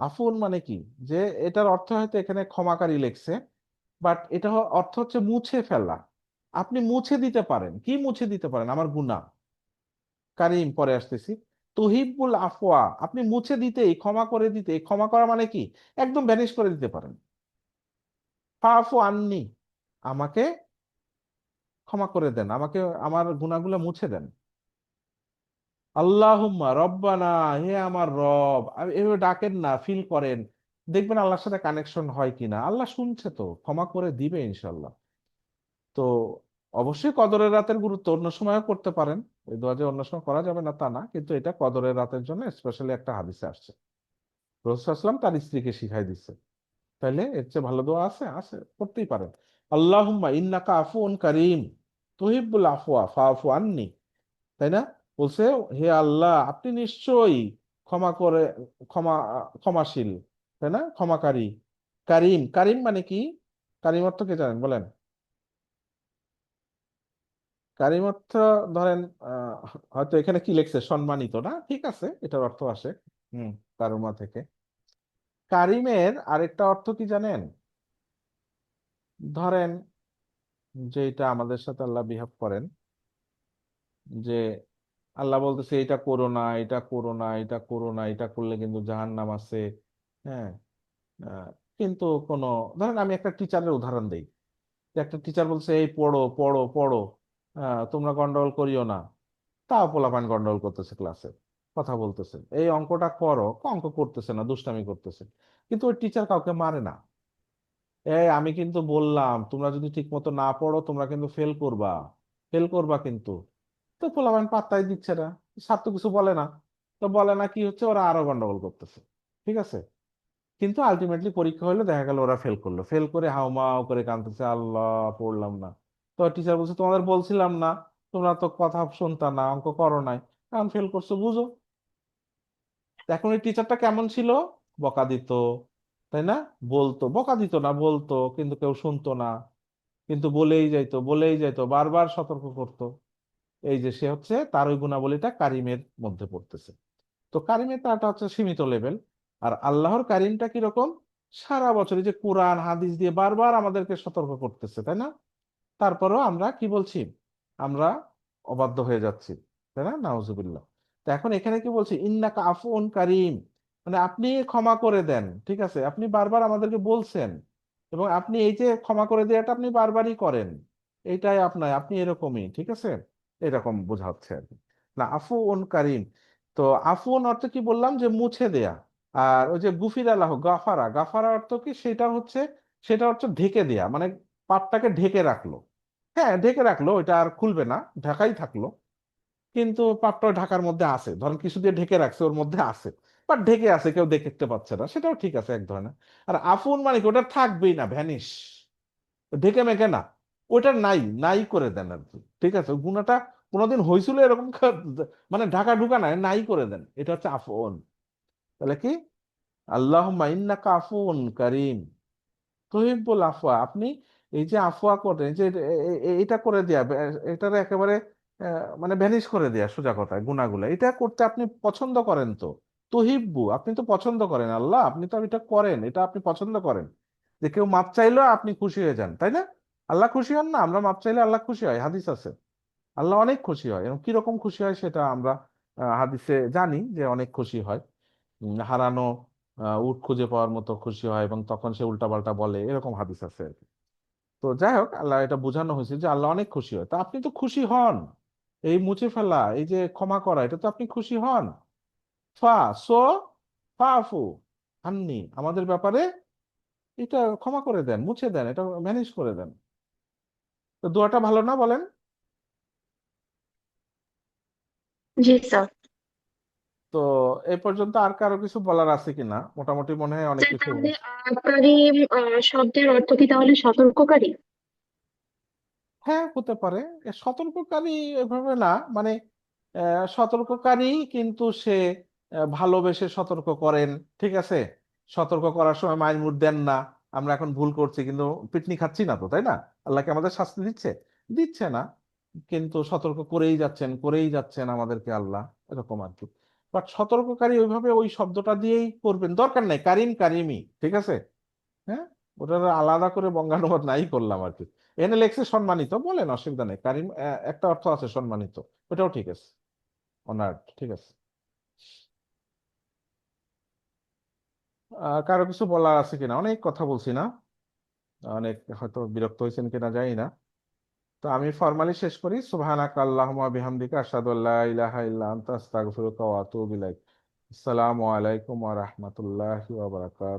আফুন মানে কি, যে এটার অর্থ হয়তো এখানে ক্ষমাকারী লেখছে, বাট এটা অর্থ হচ্ছে মুছে ফেলা। আপনি মুছে দিতে পারেন। কি মুছে দিতে পারেন? আমার গুনাহ। কারিম, পরে আসতেছি। তুহিব্বুল আফওয়া, আপনি মুছে দিতেই, ক্ষমা করে দিতে, ক্ষমা করা মানে কি, একদম ভ্যানিশ করে দিতে পারেন। ফাফু আন্নি, আমাকে ক্ষমা করে দেন, আমাকে আমার গুনাহগুলো মুছে দেন। আল্লাহুম্মা রব্বানা, হে আমার রব, এভাবে ডাকেন না, ফিল করেন, দেখবেন আল্লাহর সাথে কানেকশন হয় কিনা। আল্লাহ শুনছে তো, ক্ষমা করে দিবে ইনশাল্লাহ। তো অবশ্যই কদরের রাতের গুরুত্ব অন্য সময়ও করতে পারেন, এই দোয়া যে অন্য সময় করা যাবে না তা না, কিন্তু এটা কদরের রাতের জন্য স্পেশালি একটা হাদিসে আসছে। রাসূল সাল্লাল্লাহু আলাইহি ওয়াসাল্লাম তার স্ত্রীকে শিখাই দিচ্ছে। তাইলে এর চেয়ে ভালো দোয়া আছে? আছে, করতেই পারেন। আল্লাহুম্মা ইন্নাকা আফুউন কারীম তুহিব্বুল আফওয়া ফাফু আন্নি, তাই না? বলছে, হে আল্লাহ, আপনি নিশ্চয়ই ক্ষমা করে, ক্ষমা ক্ষমাশীল, তাই না, ক্ষমাকারী। কারিম, কারিম মানে কি? কারিম অর্থ কে জানেন বলেন? কারিম অর্থ, ধরেন হয়তো এখানে কি লিখছে, সম্মানিত না, ঠিক আছে, এটার অর্থ আসে কারুমা থেকে। কারিমের আরেকটা অর্থ কি জানেন? ধরেন যে এটা আমাদের সাথে আল্লাহ বিহেভ করেন, যে আল্লাহ বলতেছে এটা করো না, এটা করো না, এটা করো না, এটা করলে কিন্তু জাহান্নাম আছে। হ্যাঁ, আহ, কিন্তু কোনো, ধরেন আমি একটা টিচারের উদাহরণ দেই, যে একটা টিচার বলছে এই পড়ো পড়ো পড়ো, তোমরা গন্ডগোল করিও না, তাও পোলাপান গন্ডগোল করতেছে ক্লাসে, কথা বলতেছে, এই অঙ্কটা করো, অঙ্ক করতেছে না, দুষ্টামি করতেছে, কিন্তু ওই টিচার কাউকে মারে না। এই আমি কিন্তু বললাম তোমরা যদি ঠিক মতো না পড়ো তোমরা কিন্তু ফেল করবা, ফেল করবা কিন্তু। তো পোলাপান পাত্তাই দিচ্ছে না, স্যার তো কিছু বলে না। তো বলে না, কি হচ্ছে, ওরা আরো গন্ডগোল করতেছে। ঠিক আছে, কিন্তু আলটিমেটলি পরীক্ষা হলো, দেখা গেল ওরা ফেল করলো, ফেল করে হাউমাউ করে কাঁদতেছে, আল্লাহ পড়লাম না। তো টিচার বলছে তোমাদের বলছিলাম না, তোমরা তো কথা শুনতা না, অঙ্ক করো নাই, এখন ফেল করছো, বুঝো। তো এখন এই টিচারটা কেমন ছিল? বকা দিত, তাই না? বলতো, বকা দিত না, বলতো, কিন্তু কেউ শুনতো না, কিন্তু বলেই যাইতো, বলেই যাইতো, বারবার সতর্ক করতো। এই যে সে হচ্ছে, তার ওই গুণাবলীটা কারিমের মধ্যে পড়তেছে। তো কারিমের তারটা হচ্ছে সীমিত লেভেল। আর আল্লাহর কারিমটা কিরকম? সারা বছর এই যে কোরআন হাদিস দিয়ে বারবার আমাদেরকে সতর্ক করতেছে, তাই না? তারপরেও আমরা কি বলছি? আমরা অবাধ্য হয়ে যাচ্ছি, তাই না? নাউজুবিল্লাহ। তো এখন এখানে কি বলছি, ইন্নাকা আফুন কারিম, মানে আপনি ক্ষমা করে দেন, ঠিক আছে, আপনি বারবার আমাদেরকে বলছেন, এবং আপনি এই যে ক্ষমা করে দেওয়াটা আপনি বারবারই করেন, এইটাই আপনার, আপনি এরকমই, ঠিক আছে, এরকম বোঝাচ্ছে আর কি। না, আফুন কারিম। তো আফুন অর্থ কি বললাম, যে মুছে দেয়া। আর ওই যে গুফির আল্লাহ, গাফারা, গাফারা অর্থ কি, সেটা হচ্ছে ঢেকে দেয়া, মানে পাপটাকে ঢেকে রাখলো। হ্যাঁ, ঢেকে রাখলো, এটা আর খুলবে না, ঢাকাই থাকলো, কিন্তু পাপটা ঢাকার মধ্যে আছে, ধরেন কিছু দিয়ে ঢেকে রাখছে, ওর মধ্যে আছে, বাট ঢেকে আছে, কেউ দেখতে পাচ্ছে না, সেটাও ঠিক আছে এক ধরনের। আর আফুন মানে কি, ওটা থাকবেই না, ভ্যানিশ, ঢেকে মেকে না, ওটা নাই, নাই করে দেন আর কি, ঠিক আছে, ওই গুণাটা কোনোদিন হয়েছিল এরকম মানে ঢাকা ঢুকা নাই, নাই করে দেন, এটা হচ্ছে আফুন। তাহলে কি, আল্লাহুম্মা ইন্নাকা আফুন কারীম তুহিব্বুল আফওয়া, আপনি এই যে আফওয়া করেন, এই যে এটা করে দেয়া, এটার একেবারে মানে ভ্যানিশ করে দেয়া, সোজা কথায় গুনাহগুলো, এটা করতে আপনি পছন্দ করেন তো। তুহিব্বু, আপনি তো পছন্দ করেন, আল্লাহ আপনি তো এটা করেন, এটা আপনি পছন্দ করেন, যে কেউ মাপ চাইলেও আপনি খুশি হয়ে যান, তাই না? আল্লাহ খুশি হন না? আমরা মাপ চাইলে আল্লাহ খুশি হয়, হাদিস আছে। আল্লাহ অনেক খুশি হয়, এবং কিরকম খুশি হয় সেটা আমরা হাদিসে জানি, যে অনেক খুশি হয়। হারানো উট খুঁজে পাওয়ার মতো খুশি হয়, এবং তখন সে উল্টাপাল্টা বলে, এরকম হাদিস আছে আর কি। তো যাই হোক, আল্লাহ এটা বোঝানো হয়েছে যে আল্লাহ অনেক খুশি হয়, তা আপনি তো খুশি হন, এই মুছে ফেলা, এই যে ক্ষমা করা, এটা তো আপনি খুশি হন। ফা সো ফাফু আন্নি, আমাদের ব্যাপারে এটা ক্ষমা করে দেন, মুছে দেন, এটা ম্যানেজ করে দেন। তো দোয়াটা ভালো না বলেন?
জি স্যার।
তো এই পর্যন্ত আর কারো কিছু বলার আছে কিনা? মোটামুটি মনে হয় অনেক
স্যার
কিছু।
তাহলে কারিম শব্দের অর্থ কি তাহলে সতর্ককারী?
হ্যাঁ, হতে পারে। সতর্ককারী এভাবে না, মানে সতর্ককারী, কিন্তু সে ভালোবেসে সতর্ক করেন, ঠিক আছে, সতর্ক করার সময় মাইর মুখ দেন না। আমরা এখন ভুল করছি, কিন্তু পিটনি খাচ্ছি না তো, তাই না? আল্লাহকে আমাদের শাস্তি দিচ্ছে? দিচ্ছে না, কিন্তু সতর্ক করেই যাচ্ছেন, করেই যাচ্ছেন আমাদেরকে আল্লাহ, এরকম আর কি। বাট সতর্ককারী ওইভাবে ওই শব্দটা দিয়েই করবেন, দরকার নাই কারিম কারিমি, ঠিক আছে? হ্যাঁ, ওটার আলাদা করে বঙ্গানুবাদ নাই করলাম আর কি। এনে লেখছে সম্মানিত, বলেন অসুবিধা নেই, কারিম একটা অর্থ আছে সম্মানিত, ওটাও ঠিক আছে, অনার্ড, ঠিক আছে। কারো কিছু বলার আছে কিনা? অনেক কথা বলছি না? অনেক হয়তো বিরক্ত হয়েছেন কিনা জানি না। তো আমি ফর্মালি শেষ করি, সুবহানাকা আল্লাহুম্মা বিহামদিকা আশহাদু আল্লা ইলাহা ইল্লা আনতা আস্তাগফিরুকা ওয়া আতুবু ইলাইক। আসসালামু আলাইকুম ওয়া রাহমাতুল্লাহি ওয়া বারাকাতুহু।